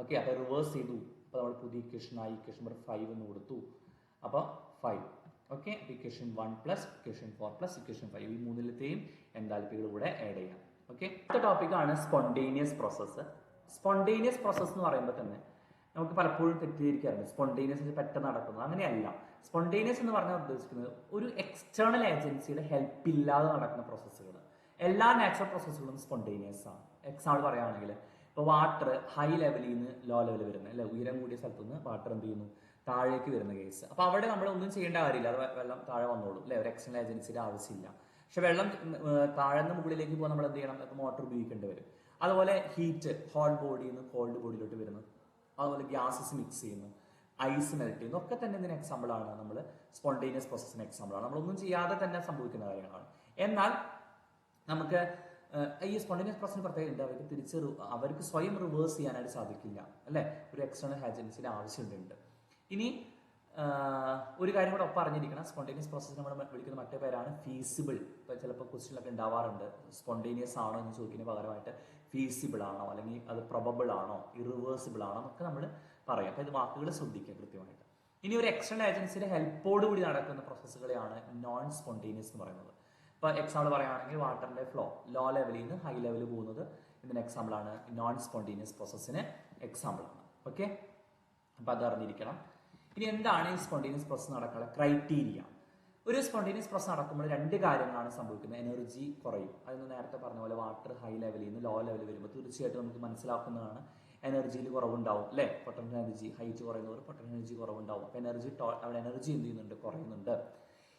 ഓക്കെ, അപ്പോൾ റിവേഴ്സ് ചെയ്തു. അപ്പോൾ നമ്മൾ പുതിയ ഇക്വേഷനായി ഇക്വേഷൻ നമ്പർ 5 എന്ന് കൊടുത്തു. അപ്പോൾ 5. Okay, equation 1 plus equation 4 plus equation 5 ഈ മൂന്നിലത്തെയും എൻതാൽപ്പികൾ കൂടെ ആഡ് ചെയ്യാം. ഓക്കെ, അടുത്ത ടോപ്പിക്കാണ് സ്പോണ്ടേനിയസ് പ്രോസസ്സ്. സ്പോണ്ടേനിയസ് പ്രോസസ്സ് എന്ന് പറയുമ്പോൾ തന്നെ നമുക്ക് പലപ്പോഴും തെറ്റിദ്ധരിക്കാറുണ്ട്. സ്പോണ്ടേനിയസ് പെട്ടെന്ന് നടക്കുന്നത്, അങ്ങനെയല്ല. സ്പോണ്ടേനിയസ് എന്ന് പറഞ്ഞാൽ ഉദ്ദേശിക്കുന്നത് ഒരു എക്സ്റ്റേണൽ ഏജൻസിയുടെ ഹെൽപ്പ് ഇല്ലാതെ നടക്കുന്ന പ്രോസസ്സുകൾ. എല്ലാ നാച്ചുറൽ പ്രോസസ്സുകളും സ്പോണ്ടേനിയസ് ആണ്. എക്സാമ്പിൾ പറയുകയാണെങ്കിൽ ഇപ്പോൾ വാട്ടർ ഹൈ ലെവലിൽ നിന്ന് ലോ ലെവൽ വരുന്നത് അല്ലെ, ഉയരം കൂടിയ സ്ഥലത്തു നിന്ന് വാട്ടർ എന്ത് ചെയ്യുന്നു, താഴേക്ക് വരുന്ന കേസ്. അപ്പോൾ അവിടെ നമ്മൾ ഒന്നും ചെയ്യേണ്ട കാര്യമില്ല, അത് വെള്ളം താഴെ വന്നോളൂ അല്ലെ, ഒരു എക്സ്റ്റേണൽ ഏജൻസിയുടെ ആവശ്യമില്ല. പക്ഷെ വെള്ളം താഴെ മുകളിലേക്ക് പോകാൻ നമ്മൾ എന്ത് ചെയ്യണം, ഇപ്പോൾ മോട്ടോർ ഉപയോഗിക്കേണ്ടി വരും. അതുപോലെ ഹീറ്റ് ഹോട്ട് ബോഡിയിൽ നിന്ന് കോൾഡ് ബോഡിയിലോട്ട് വരുന്നു, അതുപോലെ ഗ്യാസസ് മിക്സ് ചെയ്യുന്നു, ഐസ് മെൽറ്റ് ചെയ്യുന്നു, ഒക്കെ തന്നെ ഇതിന് എക്സാമ്പിൾ ആണ്. നമ്മൾ സ്പോണ്ടേനിയസ് പ്രോസസ്സിന് എക്സാമ്പിൾ ആണ്. നമ്മളൊന്നും ചെയ്യാതെ തന്നെ സംഭവിക്കുന്ന കാര്യങ്ങളാണ്. എന്നാൽ നമുക്ക് ഈ സ്പോണ്ടേനിയസ് പ്രോസസ്സിന് പ്രത്യേകത അവർക്ക് സ്വയം റിവേഴ്സ് ചെയ്യാനായിട്ട് സാധിക്കില്ല അല്ലെ, ഒരു എക്സ്റ്റേണൽ ഏജൻസിയുടെ ആവശ്യമുണ്ട്. ഇനി ഒരു കാര്യം കൂടെ ഒപ്പം അറിഞ്ഞിരിക്കണം, സ്പോണ്ടേനിയസ് പ്രോസസ് നമ്മൾ വിളിക്കുന്ന മറ്റേ പേരാണ് ഫീസിബിൾ. ഇപ്പോൾ ചിലപ്പോൾ ക്വസ്റ്റ്യനിലൊക്കെ ഉണ്ടാവാറുണ്ട്, സ്പോണ്ടേനിയസ് ആണോ എന്ന് ചോദിക്കുന്നതിന് പകരമായിട്ട് ഫീസിബിൾ ആണോ, അല്ലെങ്കിൽ അത് പ്രൊബബിൾ ആണോ, ഇറിവേഴ്സിബിൾ ആണോ എന്നൊക്കെ നമ്മൾ പറയാം. അപ്പോൾ ഇത് വാക്കുകൾ ശ്രദ്ധിക്കുക കൃത്യമായിട്ട്. ഇനി ഒരു എക്സ്റ്റേണൽ ഏജൻസിയുടെ ഹെൽപ്പോട് കൂടി നടക്കുന്ന പ്രോസസ്സുകളെയാണ് നോൺ സ്പോണ്ടേനിയസ് എന്ന് പറയുന്നത്. ഇപ്പോൾ എക്സാമ്പിൾ പറയുകയാണെങ്കിൽ വാട്ടറിന്റെ ഫ്ലോ ലോ ലെവലിൽ നിന്ന് ഹൈ ലെവലിൽ പോകുന്നത് ഇതിന് എക്സാമ്പിൾ ആണ്, നോൺ സ്പോണ്ടേനിയസ് പ്രോസസ്സിന് എക്സാമ്പിൾ ആണ്. ഓക്കെ, അപ്പോൾ അത് അറിഞ്ഞിരിക്കണം. ഇനി എന്താണ് ഈ സ്പോണ്ടേനിയസ് പ്രോസസ് നടക്കാനുള്ള ക്രൈറ്റീരിയ? ഒരു സ്പോണ്ടേനിയസ് പ്രോസസ് നടക്കുമ്പോൾ 2 കാര്യങ്ങളാണ് സംഭവിക്കുന്നത്. എനർജി കുറയും, അതെന്ന് നേരത്തെ പറഞ്ഞ പോലെ വാട്ടർ ഹൈ ലെവലിൽ നിന്ന് ലോ ലെവലിൽ വരുമ്പോൾ തീർച്ചയായിട്ടും നമുക്ക് മനസ്സിലാക്കുന്നതാണ് എനർജിയിൽ കുറവുണ്ടാവും അല്ലെ. പൊട്ടൻഷ്യൽ എനർജി ഹൈറ്റ് കുറയുന്നവർ പൊട്ടൻഷ്യൽ എനർജി കുറവുണ്ടാവും. അപ്പോൾ അവിടെ എനർജി എന്ത് ചെയ്യുന്നുണ്ട്, കുറയുന്നുണ്ട്.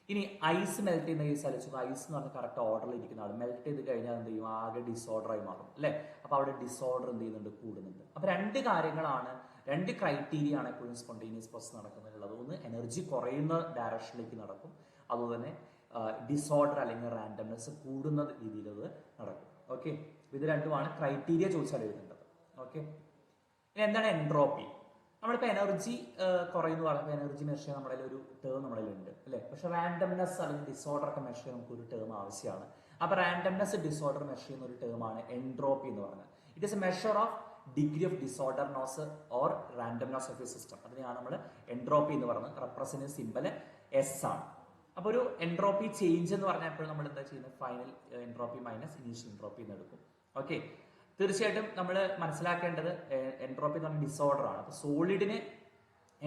ഇനി ഐസ് മെൽറ്റ് ചെയ്യുന്ന കേസ് അലച്ചു, ഐസ് എന്ന് പറഞ്ഞാൽ കറക്റ്റ് ഓർഡറിൽ ഇരിക്കുന്ന ആൾ മെൽറ്റ് ചെയ്ത് കഴിഞ്ഞാൽ എന്ത് ചെയ്യും, ആകെ ഡിസോർഡറായി മാറും അല്ലെ. അപ്പോൾ അവിടെ ഡിസോർഡർ എന്ത് ചെയ്യുന്നുണ്ട്, കൂടുന്നുണ്ട്. അപ്പോൾ 2 കാര്യങ്ങളാണ്, 2 ക്രൈറ്റീരിയ ആണ് എപ്പോഴും സ്പോണ്ടേനിയസ് പ്രോസസ് നടക്കുന്നതിനുള്ളത്. ഒന്ന് എനർജി കുറയുന്ന ഡയറക്ഷനിലേക്ക് നടക്കും, അതുപോലെ തന്നെ ഡിസോർഡർ അല്ലെങ്കിൽ റാൻഡംനെസ് കൂടുന്ന രീതിയിൽ അത് നടക്കും. ഓക്കെ, ഇത് രണ്ടുമാണ് ക്രൈറ്റീരിയ ചോദിച്ചാൽ എഴുതേണ്ടത്. ഓക്കെ, ഇനി എന്താണ് എൻട്രോപ്പി? നമ്മളിപ്പോൾ എനർജി കുറയുന്നു പറയുമ്പോൾ എനർജി മെഷർ ചെയ്യാൻ നമ്മുടെ ഒരു ടേം നമ്മുടെ ഉണ്ട് അല്ലേ. പക്ഷെ റാൻഡംനെസ് അല്ലെങ്കിൽ ഡിസോർഡർ ഒക്കെ മെഷർ ചെയ്യാൻ നമുക്ക് ഒരു ടേം ആവശ്യമാണ്. അപ്പോൾ റാൻഡംനെസ് ഡിസോർഡർ മെഷർ ചെയ്യുന്ന ഒരു ടേമാണ് എൻട്രോപ്പി എന്ന് പറയുന്നത്. It is a measure of degree of disorderness or randomness of a system. അതിനെയാണ് നമ്മൾ എൻട്രോപ്പി എന്ന് പറയുന്നത്. റെപ്രസെന്റ് സിമ്പൽ എസ് ആണ്. അപ്പോൾ ഒരു എൻട്രോപ്പി ചേഞ്ച് എന്ന് പറഞ്ഞാൽ എപ്പോഴും നമ്മൾ എന്താ ചെയ്യുന്നത്, final entropy minus initial entropy എന്ന് എടുക്കും. ഓക്കെ, തീർച്ചയായിട്ടും നമ്മൾ മനസ്സിലാക്കേണ്ടത് എൻട്രോപ്പി എന്ന് പറഞ്ഞാൽ ഡിസോർഡർ ആണ്. അപ്പോൾ സോളിഡിന്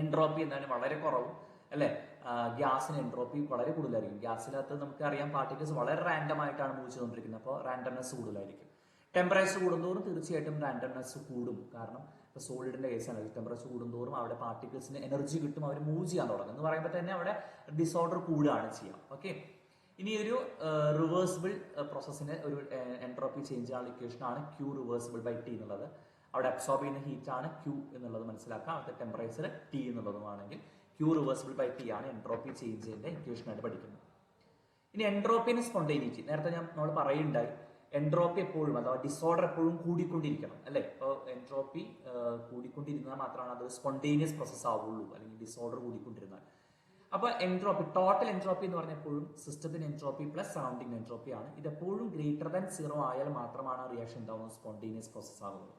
എൻട്രോപ്പി എന്നാലും വളരെ കുറവും അല്ലെ, ഗ്യാസിന് എൻട്രോപ്പി വളരെ കൂടുതലായിരിക്കും. ഗ്യാസിനകത്ത് നമുക്കറിയാം പാർട്ടിക്കിൾസ് വളരെ റാൻഡം ആയിട്ടാണ് മൂവ് ചെയ്തുകൊണ്ടിരിക്കുന്നത്, അപ്പോൾ റാൻഡംനെസ് കൂടുതലായിരിക്കും. ടെമ്പറേച്ചർ കൂടുന്തോറും തീർച്ചയായിട്ടും റാൻഡംനെസ് കൂടും. കാരണം ഇപ്പോൾ സോളിഡിന്റെ കേസാണ്, ടെമ്പറേച്ചർ കൂടുന്തോറും അവിടെ പാർട്ടിക്കിൾസിന് എനർജി കിട്ടും, അവർ മൂവ് ചെയ്യാൻ തുടങ്ങും എന്ന് പറയുമ്പോൾ തന്നെ അവിടെ ഡിസോർഡർ കൂടുകയാണ് ചെയ്യുക. ഓക്കെ, ഇനി ഒരു റിവേഴ്സിബിൾ പ്രോസസ്സിന് ഒരു എൻട്രോപ്പി ചേഞ്ച് ആണ് ഇക്വേഷൻ ആണ് Q റിവേഴ്സിബിൾ ബൈ T എന്നുള്ളത്. അവിടെ അബ്സോർബ് ചെയ്യുന്ന ഹീറ്റ് ആണ് Q എന്നുള്ളത് മനസ്സിലാക്കാം. അവിടുത്തെ ടെമ്പറേച്ചർ T എന്നുള്ളതുമാണെങ്കിൽ Q റിവേഴ്സിബിൾ ബൈ T ആണ് എൻട്രോപ്പി ചേഞ്ചിന്റെ ഇക്വേഷൻ ആയിട്ട് പഠിക്കുന്നത്. ഇനി എൻട്രോപ്പി ആൻഡ് സ്പോണ്ടേനിറ്റി, നേരത്തെ നമ്മൾ പറയുണ്ടായി എൻട്രോപ്പി എപ്പോഴും അഥവാ ഡിസോർഡർ എപ്പോഴും കൂടിക്കൊണ്ടിരിക്കണം അല്ലെ. ഇപ്പോൾ എൻട്രോപ്പി കൂടിക്കൊണ്ടിരുന്നാൽ മാത്രമാണ് അത് സ്പോണ്ടേനിയസ് പ്രോസസ് ആവുള്ളൂ, അല്ലെങ്കിൽ ഡിസോർഡർ കൂടിക്കൊണ്ടിരുന്നാൽ. അപ്പൊ എൻട്രോപ്പി, ടോട്ടൽ എൻട്രോപ്പി എന്ന് പറഞ്ഞാൽ എപ്പോഴും സിസ്റ്റത്തിന് എൻട്രോപ്പി പ്ലസ് സറൗണ്ടിങ് എൻട്രോപ്പി ആണ്. ഇത് എപ്പോഴും ഗ്രേറ്റർ ദാൻ 0 ആയാൽ മാത്രമാണ് റിയാക്ഷൻ ഉണ്ടാവുന്നത്, സ്പോണ്ടേനിയസ് പ്രോസസ് ആകുന്നത്.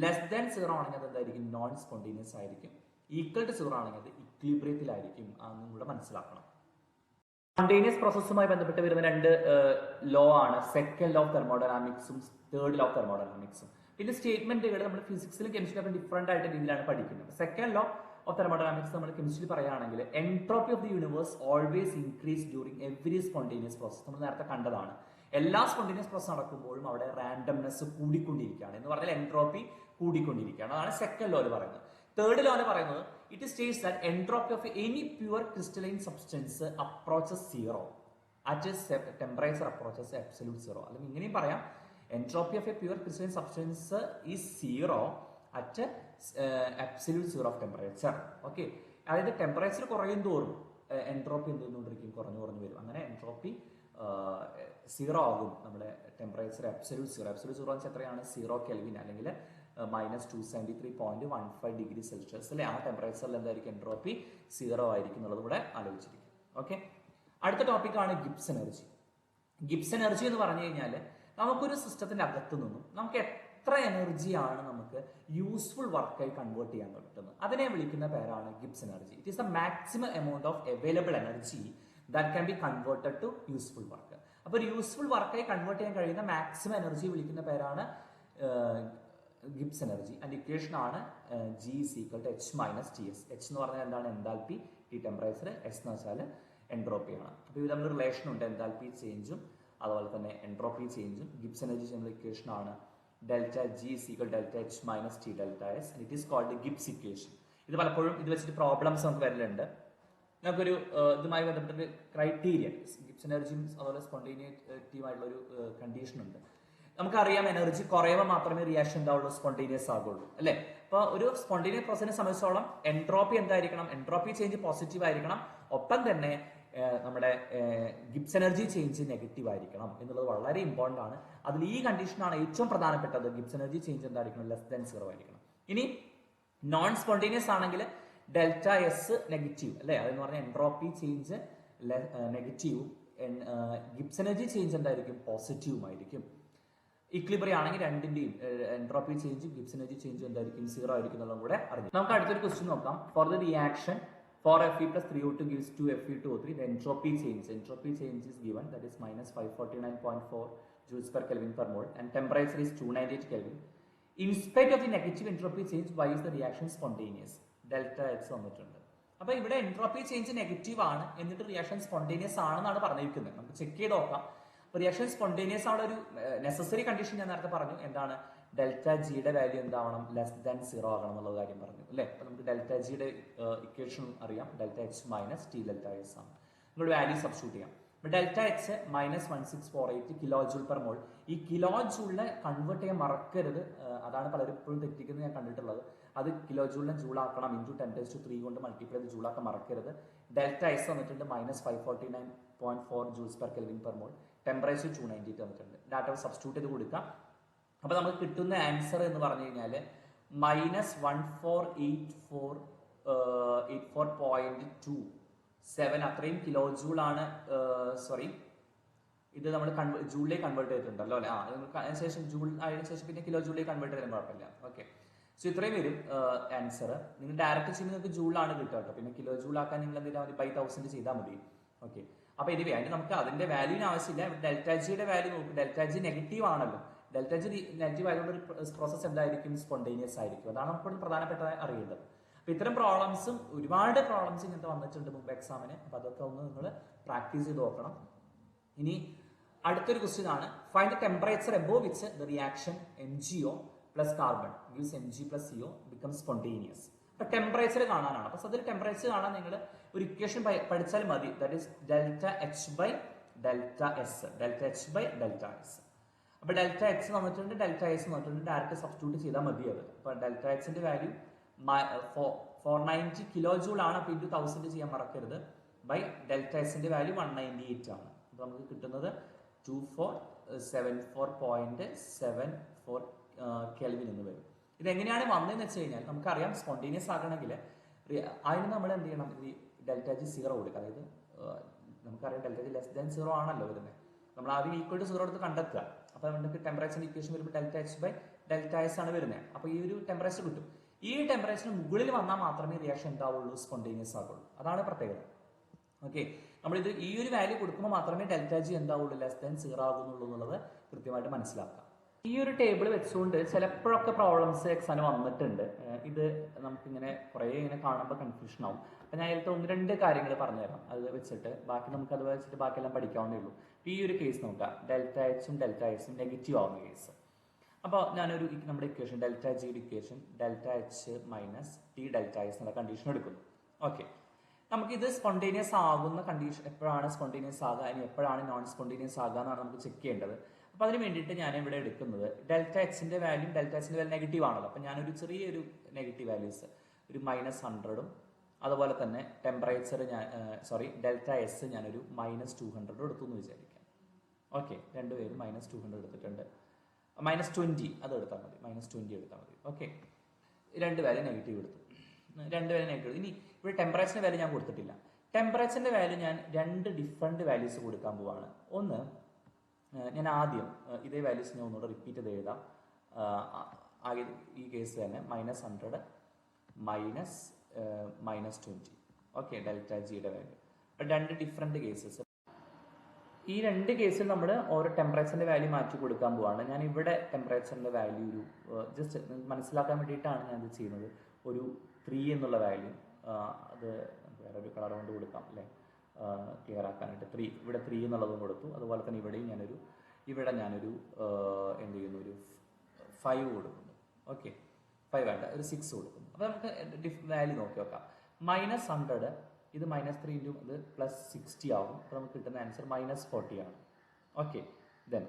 ലെസ് ദാൻ 0 ആണെങ്കിൽ അത് എന്തായിരിക്കും, നോൺ സ്പോണ്ടേനിയസ് ആയിരിക്കും. ഈക്വൽ ടു 0 ആണെങ്കിൽ അത് ഇക്വിലിബ്രിയത്തിലായിരിക്കും. അതൊന്നും കൂടെ മനസ്സിലാക്കണം. സ്പോണ്ടേനിയസ് പ്രോസസ്സുമായി ബന്ധപ്പെട്ട് വരുന്ന രണ്ട് ലോ ആണ് സെക്കൻഡ് ലോ ഓഫ് തെർമോഡൈനാമിക്സും തേർഡ് ലോ ഓഫ് തെർമോഡൈനാമിക്സും. പിന്നെ സ്റ്റേറ്റ്മെന്റുകൾ നമ്മൾ ഫിസിക്സിലും കെമിസ്ട്രിയിലും ഡിഫറെന്റ് ആയിട്ട് രീതിയിലാണ് പഠിക്കുന്നത്. സെക്കൻഡ് ലോ ഓഫ് തെർമോഡൈനാമിക്സ് നമ്മൾ കെമിസ്ട്രി പറയുകയാണെങ്കിൽ entropy of the universe always increase during every spontaneous process. നമ്മൾ നേരത്തെ കണ്ടതാണ്. എല്ലാ സ്പോണ്ടേനിയസ് പ്രോസസ് നടക്കുമ്പോഴും അവിടെ റാൻഡംനെസ് കൂടിക്കൊണ്ടിരിക്കുകയാണ് എന്ന് പറഞ്ഞാൽ എൻട്രോപ്പി കൂടിക്കൊണ്ടിരിക്കുകയാണ്. അതാണ് സെക്കൻഡ് ലോയിൽ പറയുന്നത്. തേർഡ് ലോയിൽ പറയുന്നത് it States that entropy of any pure crystalline substance approaches 0 at temperature approaches absolute 0. അല്ലെങ്കിൽ ഇങ്ങനെയും പറയാം, entropy of A pure crystalline substance is 0 at absolute 0 of temperature. Okay, അതായത് ടെമ്പറേച്ചർ കുറയും തോറും എൻട്രോപ്പി എന്ത് ചെയ്തുകൊണ്ടിരിക്കും, കുറഞ്ഞു വരും. അങ്ങനെ എൻട്രോപ്പി 0 ആകും നമ്മുടെ ടെമ്പറേച്ചർ അബ്സല്യൂട്ട് 0. അബ്സല്യൂട്ട് 0 എന്ന് വെച്ചാൽ എത്രയാണ്, 0 കെൽവിൻ അല്ലെങ്കിൽ -273.15 ഡിഗ്രി സെൽഷ്യസ് അല്ലെ. ആ ടെമ്പറേച്ചറിൽ എന്തായിരിക്കും എൻട്രോപ്പി 0 ആയിരിക്കും എന്നുള്ളത് ഇവിടെ ആലോചിച്ചിരിക്കും. ഓക്കെ, അടുത്ത ടോപ്പിക്കാണ് ഗിബ്സ് എനർജി. ഗിബ്സ് എനർജി എന്ന് പറഞ്ഞു കഴിഞ്ഞാൽ നമുക്കൊരു സിസ്റ്റത്തിന്റെ അകത്ത് നിന്നും നമുക്ക് എത്ര എനർജിയാണ് നമുക്ക് യൂസ്ഫുൾ വർക്കായി കൺവേർട്ട് ചെയ്യാൻ പറ്റുന്നത്, അതിനെ വിളിക്കുന്ന പേരാണ് Gibbs energy. It is the maximum amount of available energy that can be converted to useful work. അപ്പൊ ഒരു യൂസ്ഫുൾ വർക്കായി കൺവേർട്ട് ചെയ്യാൻ കഴിയുന്ന മാക്സിമം എനർജി വിളിക്കുന്ന പേരാണ് ഗിബ്സ് എനർജി. ആൻഡ് ഇക്വേഷൻ ആണ് G = H - Ts. H എന്ന് പറഞ്ഞാൽ എന്താണ്, എൻതാൽപ്പി, T ടെമ്പറേച്ചർ, S എന്ന് വെച്ചാൽ എൻട്രോപ്പി ആണ്. അപ്പോൾ ഇത് തമ്മിൽ റിലേഷൻ ഉണ്ട്, എൻതാൽപ്പി ചേഞ്ചും അതുപോലെ തന്നെ എൻട്രോപ്പി ചേഞ്ചും. ഗിബ്സ് എനർജി ചെയ്യുന്ന ഇക്വേഷൻ ആണ് ΔG = ΔH - T ΔS. It is called Gibbs equation. ഇത് പലപ്പോഴും ഇത് വെച്ചിട്ട് പ്രോബ്ലംസ് നമുക്ക് വരലുണ്ട്. നമുക്കൊരു ഇതുമായി ബന്ധപ്പെട്ട ക്രൈറ്റീരിയ, ഗിബ്സ് എനർജിയും അതുപോലെ സ്പോണ്ടേനിയറ്റിയുമായിട്ടുള്ള ഒരു കണ്ടീഷൻ ഉണ്ട്. നമുക്കറിയാം എനർജി കുറയുമ്പോൾ മാത്രമേ റിയാക്ഷൻ ഉണ്ടാവുള്ളൂ, സ്പോണ്ടേനിയസ് ആകുള്ളൂ അല്ലെ. അപ്പൊ ഒരു സ്പോണ്ടേനിയസ് പ്രോസസിനെ സംബന്ധിച്ചോളം എൻട്രോപ്പി എന്തായിരിക്കണം, എൻട്രോപ്പി ചേഞ്ച് പോസിറ്റീവ് ആയിരിക്കണം. ഒപ്പം തന്നെ നമ്മുടെ ഗിബ്സ് എനർജി ചേഞ്ച് നെഗറ്റീവ് ആയിരിക്കണം എന്നുള്ളത് വളരെ ഇമ്പോർട്ടന്റ് ആണ്. അതിൽ ഈ കണ്ടീഷനാണ് ഏറ്റവും പ്രധാനപ്പെട്ടത്. ഗിബ്സ് എനർജി ചേഞ്ച് എന്തായിരിക്കണം, ലെസ് ദാൻ 0 ആയിരിക്കണം. ഇനി നോൺ സ്പോണ്ടേനിയസ് ആണെങ്കിൽ ΔS നെഗറ്റീവ് അല്ലെ, അതെന്ന് പറഞ്ഞാൽ എൻട്രോപ്പി ചേഞ്ച് നെഗറ്റീവും ഗിബ്സ് എനർജി ചേഞ്ച് എന്തായിരിക്കും, പോസിറ്റീവും ആയിരിക്കും. ഇക്വിലിബ്രിയം ആണെങ്കിൽ രണ്ടിന്റെയും entropy change Gibbs energy change എന്തായിരിക്കും, 0 ആയിരിക്കും എന്നുള്ളത് കൂടെ അറിഞ്ഞു. നമുക്ക് അടുത്തൊരു ക്വസ്റ്റ്യൻ നോക്കാം. For the reaction 4Fe + 3O2 gives 2Fe2O3, the entropy change is given, that is -549.4 joules per Kelvin per mole, and temperature is 298 Kelvin. In spite of the negative entropy change, why is the reaction spontaneous? ΔH വന്നിട്ടുണ്ട്. അപ്പൊ ഇവിടെ entropy change negative ആണ്, എന്നിട്ട് reaction spontaneous ആണെന്നാണ് പറഞ്ഞിരിക്കുന്നത്. നമുക്ക് check ചെയ്ത് നോക്കാം. റിയാക്ഷൻ സ്പോണ്ടേനിയസ് ആണ് ഒരു നെസസറി കണ്ടീഷൻ. ഞാൻ നേരത്തെ പറഞ്ഞു എന്താണ്, ΔGയുടെ വാല്യൂ എന്താവണം, ലെസ് ദാൻ 0 ആകണം എന്നുള്ള കാര്യം പറഞ്ഞു അല്ലെ. അപ്പൊ നമുക്ക് ΔGയുടെ ഇക്വേഷൻ അറിയാം, ΔH - T ΔS ആണ്. നിങ്ങളുടെ വാല്യൂ സബ്സ്റ്റിറ്റ്യൂട്ട് ചെയ്യാം. ΔH -1648 കിലോ ജൂൾ പെർ മോൾ. ഈ കിലോ ജൂളിനെ കൺവേർട്ട് ചെയ്യാൻ മറക്കരുത്. അതാണ് പലരും ഇപ്പോഴും തെറ്റിക്കുന്നത് ഞാൻ കണ്ടിട്ടുള്ളത്. അത് കിലോ ജൂളിനെ ജൂളാക്കണം, × 10⁻³ കൊണ്ട് മൾട്ടിപ്ലൈ ചെയ്ത് ജൂളാക്കാൻ മറക്കരുത്. ΔS വന്നിട്ടുണ്ട് -549.4 joules per Kelvin per mole. Temperature 298 വന്നിട്ടുണ്ട്. ഡാറ്റ സബ്സ്റ്റിറ്റ്യൂട്ട് ചെയ്ത് കൊടുക്കാം. അപ്പൊ നമുക്ക് കിട്ടുന്ന ആൻസർ എന്ന് പറഞ്ഞു കഴിഞ്ഞാൽ -1484.27 അത്രയും കിലോ ജൂൾ ആണ്. സോറി, ഇത് നമ്മൾ ജൂളിലേക്ക് കൺവേർട്ട് ചെയ്തിട്ടുണ്ടല്ലോ അല്ലെ. അതിനുശേഷം ജൂൾ അതിന് ശേഷം പിന്നെ കിലോ ജൂളിലേക്ക് കൺവേർട്ട് ചെയ്താലും കുഴപ്പമില്ല. ഓക്കെ, സോ ഇത്രയും വരും ആൻസർ. നിങ്ങൾ ഡയറക്റ്റ് ചെയ്യുമ്പോൾ നിങ്ങൾക്ക് ജൂളാണ് കിട്ടുക കേട്ടോ. പിന്നെ കിലോ ജൂൾ ആക്കാൻ നിങ്ങൾ എന്തെങ്കിലും മതി, 1000 ചെയ്താൽ മതി. ഓക്കെ, അപ്പൊ എനിവേ അതിന് നമുക്ക് അതിന്റെ വാല്യൂവിന് ആവശ്യമില്ല. ΔGയുടെ വാല്യൂ നോക്കും. ΔG നെഗറ്റീവ് ആണല്ലോ. ΔG നെഗറ്റീവ് ആയതുകൊണ്ട് ഒരു പ്രോസസ് എന്തായിരിക്കും, സ്പോണ്ടേനിയസ് ആയിരിക്കും. അതാണ് നമുക്ക് പ്രധാനപ്പെട്ട അറിയേണ്ടത്. അപ്പൊ ഇത്തരം പ്രോബ്ലംസും ഒരുപാട് പ്രോബ്ലംസ് ഇങ്ങനത്തെ വന്നിട്ടുണ്ട് മുമ്പ് എക്സാമിന്. അപ്പൊ അതൊക്കെ ഒന്ന് നിങ്ങൾ പ്രാക്ടീസ് ചെയ്ത് നോക്കണം. ഇനി അടുത്തൊരു ക്വസ്റ്റ്യൻ ആണ്, find the temperature above which the reaction MgO + carbon gives Mg + CO becomes spontaneous. അപ്പൊ ടെമ്പറേച്ചർ കാണാനാണ്. അപ്പൊ അതിൽ ടെമ്പറേച്ചർ കാണാൻ നിങ്ങൾ ഒരു ഇക്വേഷൻ പഠിച്ചാൽ മതി. That is ΔH/ΔS. അപ്പൊ ΔH വന്നിട്ടുണ്ട്, ΔS വന്നിട്ടുണ്ട്. ഡയറക്റ്റ് സബ്സ്റ്റിറ്റ്യൂട്ട് ചെയ്താൽ മതി അത്. അപ്പൊ ΔHന്റെ വാല്യൂ 490 കിലോ ജൂൾ ആണ്. അപ്പോൾ ഇൻറ്റു 1000 ചെയ്യാൻ മറക്കരുത്. ബൈ ഡെൽറ്റ എസിന്റെ വാല്യൂ 198 ആണ്. അപ്പോൾ നമുക്ക് കിട്ടുന്നത് 2474.74 കെൽവിൻ എന്ന് വരും. ഇതെങ്ങനെയാണ് വന്നതെന്ന് വെച്ച് കഴിഞ്ഞാൽ നമുക്കറിയാം സ്പോണ്ടേനിയസ് ആകണമെങ്കിൽ അതിന് നമ്മൾ എന്ത് ചെയ്യണം, ഈ ഡെൽറ്റ ജി 0 കൊടുക്കുക. അതായത് നമുക്കറിയാം ഡെൽറ്റ ജി ലെസ് ദാൻ 0 ആണല്ലോ വരുന്നത്. നമ്മൾ ആദ്യം ഈക്വൽ ടു 0 എടുത്ത് കണ്ടെത്തുക. അപ്പോൾ നമുക്ക് ടെമ്പറേച്ചർ ഇക്വേഷൻ വരുമ്പോൾ delta H by delta S ആണ് വരുന്നത്. അപ്പോൾ ഈ ഒരു ടെമ്പറേച്ചർ കിട്ടും. ഈ ടെമ്പറേച്ചറിന് മുകളിൽ വന്നാൽ മാത്രമേ റിയാക്ഷൻ എന്താവുള്ളൂ, സ്പോണ്ടേനിയസ് ആകുള്ളൂ. അതാണ് പ്രത്യേകത. ഓക്കെ, നമ്മളിത് ഈ ഒരു വാല്യൂ കൊടുക്കുമ്പോൾ മാത്രമേ ഡെൽറ്റ ജി എന്താവുള്ളൂ, ലെസ് ദാൻ 0 ആകുന്നുള്ളൂ എന്നുള്ളത് കൃത്യമായിട്ട് മനസ്സിലാക്കാം. ഈ ഒരു ടേബിൾ വെച്ചുകൊണ്ട് ചിലപ്പോഴൊക്കെ പ്രോബ്ലംസ് എക്സാമിന് വന്നിട്ടുണ്ട്. ഇത് നമുക്കിങ്ങനെ കുറേ ഇങ്ങനെ കാണുമ്പോൾ കൺഫ്യൂഷൻ ആവും. അപ്പം ഞാൻ ഇതിലത്തെ 1-2 കാര്യങ്ങൾ പറഞ്ഞുതരാം. അത് വെച്ചിട്ട് ബാക്കി നമുക്ക് അത് വെച്ചിട്ട് ബാക്കിയെല്ലാം പഠിക്കാവുന്നേ ഉള്ളൂ. ഈ ഒരു കേസ് നോക്കാം, ഡെൽറ്റ എച്ചും ഡെൽറ്റ എസും നെഗറ്റീവ് ആവുന്ന കേസ്. അപ്പോൾ ഞാനൊരു നമ്മുടെ ഇക്വേഷൻ ഡെൽറ്റ ജിയുടെ equation delta H minus T delta S എന്നുള്ള കണ്ടീഷൻ എടുക്കുന്നു. ഓക്കെ, നമുക്കിത് സ്പോണ്ടേനിയസ് ആകുന്ന കണ്ടീഷൻ എപ്പോഴാണ് സ്പോണ്ടേനിയസ് ആകുക, ഇനി എപ്പോഴാണ് നോൺ സ്പോണ്ടേനിയസ് ആകുക എന്നാണ് നമുക്ക് ചെക്ക് ചെയ്യേണ്ടത്. അപ്പോൾ അതിന് വേണ്ടിയിട്ട് ഞാൻ ഇവിടെ എടുക്കുന്നത് ഡെൽറ്റ എച്ചിന്റെ വാല്യൂ നെഗറ്റീവ് ആണല്ലോ. അപ്പോൾ ഞാനൊരു ചെറിയൊരു നെഗറ്റീവ് വാല്യൂസ് ഒരു -100ഉം അതുപോലെ തന്നെ ടെമ്പറേച്ചർ ഡെൽറ്റ എസ് ഞാനൊരു -200 എടുത്തു എന്ന് വിചാരിക്കാം. ഓക്കെ, രണ്ടുപേരും -200 എടുത്തിട്ടുണ്ട്. -20 അത് എടുത്താൽ മതി, -20 എടുത്താൽ മതി. ഓക്കെ, രണ്ട് വാല്യൂ നെഗറ്റീവ് എടുത്തു. ഇനി ഇവിടെ ടെമ്പറേച്ചറിന്റെ വാല്യൂ ഞാൻ കൊടുത്തിട്ടില്ല. ടെമ്പറേച്ചറിന്റെ വാല്യൂ ഞാൻ 2 ഡിഫറെന്റ് വാല്യൂസ് കൊടുക്കാൻ പോവാണ്. ഒന്ന് ഞാൻ ആദ്യം ഇതേ വാല്യൂസ് ഞാൻ ഒന്നുകൂടെ റിപ്പീറ്റ് ചെയ്ത് എഴുതാം. ഈ കേസ് തന്നെ -100 -20. ഓക്കെ, ഡെൽറ്റ ജിയുടെ വാല്യൂ. അപ്പോൾ 2 ഡിഫറെന്റ് കേസസ്. ഈ 2 കേസിൽ നമ്മൾ ഓരോ ടെമ്പറേച്ചറിന്റെ വാല്യൂ മാറ്റി കൊടുക്കാൻ പോവാണ്. ഞാൻ ഇവിടെ ടെമ്പറേച്ചറിന്റെ വാല്യൂ ഒരു ജസ്റ്റ് മനസ്സിലാക്കാൻ വേണ്ടിയിട്ടാണ് ഞാൻ ഇത് ചെയ്യുന്നത്. ഒരു 3 എന്നുള്ള വാല്യൂ, അത് വേറൊരു കളർ കൊണ്ട് കൊടുക്കാം അല്ലേ, ക്ലിയർ ആക്കാനായിട്ട്. 3 ഇവിടെ 3 എന്നുള്ളതും കൊടുത്തു. അതുപോലെ തന്നെ ഇവിടെ ഞാനൊരു എന്ത് ചെയ്യുന്നു, ഒരു 5 കൊടുക്കുന്നു. ഓക്കെ, 5 വേണ്ട, ഒരു 6 കൊടുക്കുന്നു. അപ്പോൾ നമുക്ക് വാല്യൂ നോക്കി നോക്കാം. -100 ഇത് -3 ഇൻറ്റു ഇത് +60 ആവും. അപ്പോൾ നമുക്ക് കിട്ടുന്ന ആൻസർ -40 ആണ്. ഓക്കെ, ദെൻ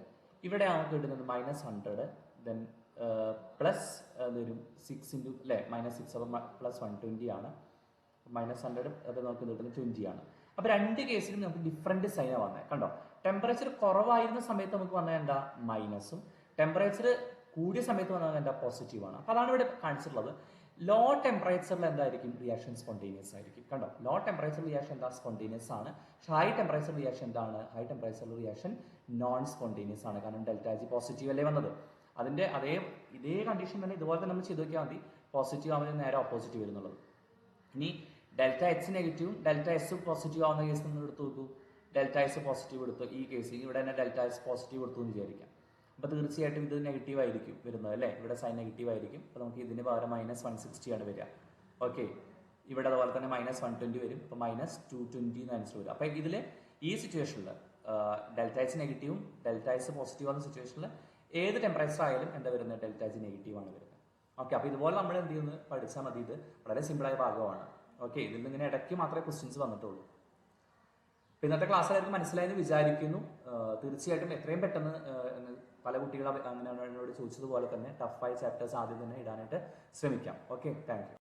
ഇവിടെ നമുക്ക് കിട്ടുന്നത് -100 ദെൻ പ്ലസ് അതൊരു 6 ഇൻറ്റു അല്ലേ -6 അപ്പോൾ +120 ആണ്. -100 അത് നമുക്ക് കിട്ടുന്നത് 20 ആണ്. അപ്പോൾ 2 കേസിലും നമുക്ക് ഡിഫറെന്റ് സൈനാണ് വന്നത്. കണ്ടോ, ടെമ്പറേച്ചർ കുറവായിരുന്ന സമയത്ത് നമുക്ക് വന്നത് എന്താ, മൈനസും. ടെമ്പറേച്ചർ കൂടിയ സമയത്ത് വന്നത് എന്താ, പോസിറ്റീവാണ്. അപ്പോൾ അതാണ് ഇവിടെ കാണിച്ചിട്ടുള്ളത്. ലോ ടെമ്പറേച്ചറിൽ എന്തായിരിക്കും, റിയാക്ഷൻ സ്പോണ്ടേനിയസ് ആയിരിക്കും. കണ്ടോ, ലോ ടെമ്പറേച്ചർ റിയാക്ഷൻ എന്താ, സ്പോണ്ടേനിയസ് ആണ്. പക്ഷേ ഹൈ ടെമ്പറേച്ചർ റിയാക്ഷൻ എന്താണ്, high temperature reaction non spontaneous ആണ്. കാരണം ഡെൽറ്റ ജി പോസിറ്റീവ് അല്ലേ വന്നത്. അതിന്റെ ഇതേ കണ്ടീഷൻ തന്നെ ഇതുപോലെ തന്നെ നമ്മൾ ചെയ്ത് നോക്കിയാൽ മതി. പോസിറ്റീവ് ആവുന്നതിന് നേരെ ഓപ്പോസിറ്റ് വരുന്നുള്ളത്. ഇനി ഡെൽറ്റ എച്ച് നെഗറ്റീവും ഡെൽറ്റ എസ് പോസിറ്റീവ് ആവുന്ന കേസ് നിങ്ങൾ എടുത്തു നോക്കൂ. ഡെൽറ്റ എസ് പോസിറ്റീവ് എടുത്തു. ഈ കേസിൽ ഇവിടെ തന്നെ ഡെൽറ്റ എസ് പോസിറ്റീവ് എടുത്തു എന്ന് വിചാരിക്കാം. അപ്പോൾ തീർച്ചയായിട്ടും ഇത് നെഗറ്റീവ് ആയിരിക്കും വരുന്നത് അല്ലേ, ഇവിടെ സൈൻ നെഗറ്റീവ് ആയിരിക്കും. അപ്പോൾ നമുക്ക് ഇതിന് പകരം -160 ആണ് വരിക. ഓക്കെ, ഇവിടെ അതുപോലെ തന്നെ -120 വരും. അപ്പോൾ -220 എന്ന് ആൻസർ വരും. അപ്പോൾ ഇതിൽ ഈ സിറ്റുവേഷനിൽ ഡെൽറ്റ എച്ച് നെഗറ്റീവും ഡെൽറ്റ എസ് പോസിറ്റീവ് ആവുന്ന സിറ്റുവേഷനിൽ ഏത് ടെമ്പറേച്ചർ ആയാലും എന്താ വരുന്നത്, ഡെൽറ്റ ജി നെഗറ്റീവ് ആണ് വരുന്നത്. ഓക്കെ, അപ്പോൾ ഇതുപോലെ നമ്മൾ എന്ത് ചെയ്യുന്നു, പഠിച്ചാൽ മതി. ഇത് വളരെ സിമ്പിളായ ഭാഗമാണ്. ഓക്കെ, ഇതിൽ നിന്ന് ഇങ്ങനെ ഇടയ്ക്ക് മാത്രമേ ക്വസ്റ്റ്യൻസ് വന്നിട്ടുള്ളൂ. അപ്പോൾ ഇന്നത്തെ ക്ലാസ് എല്ലാവർക്കും മനസ്സിലായെന്ന് വിചാരിക്കുന്നു. തീർച്ചയായിട്ടും എത്രയും പെട്ടെന്ന് പല കുട്ടികൾ അങ്ങനെ എന്നോട് ചോദിച്ചതുപോലെ തന്നെ ടഫായ ചാപ്റ്റേഴ്സ് ആദ്യം തന്നെ ഇടാനായിട്ട് ശ്രമിക്കാം. Okay, thank you.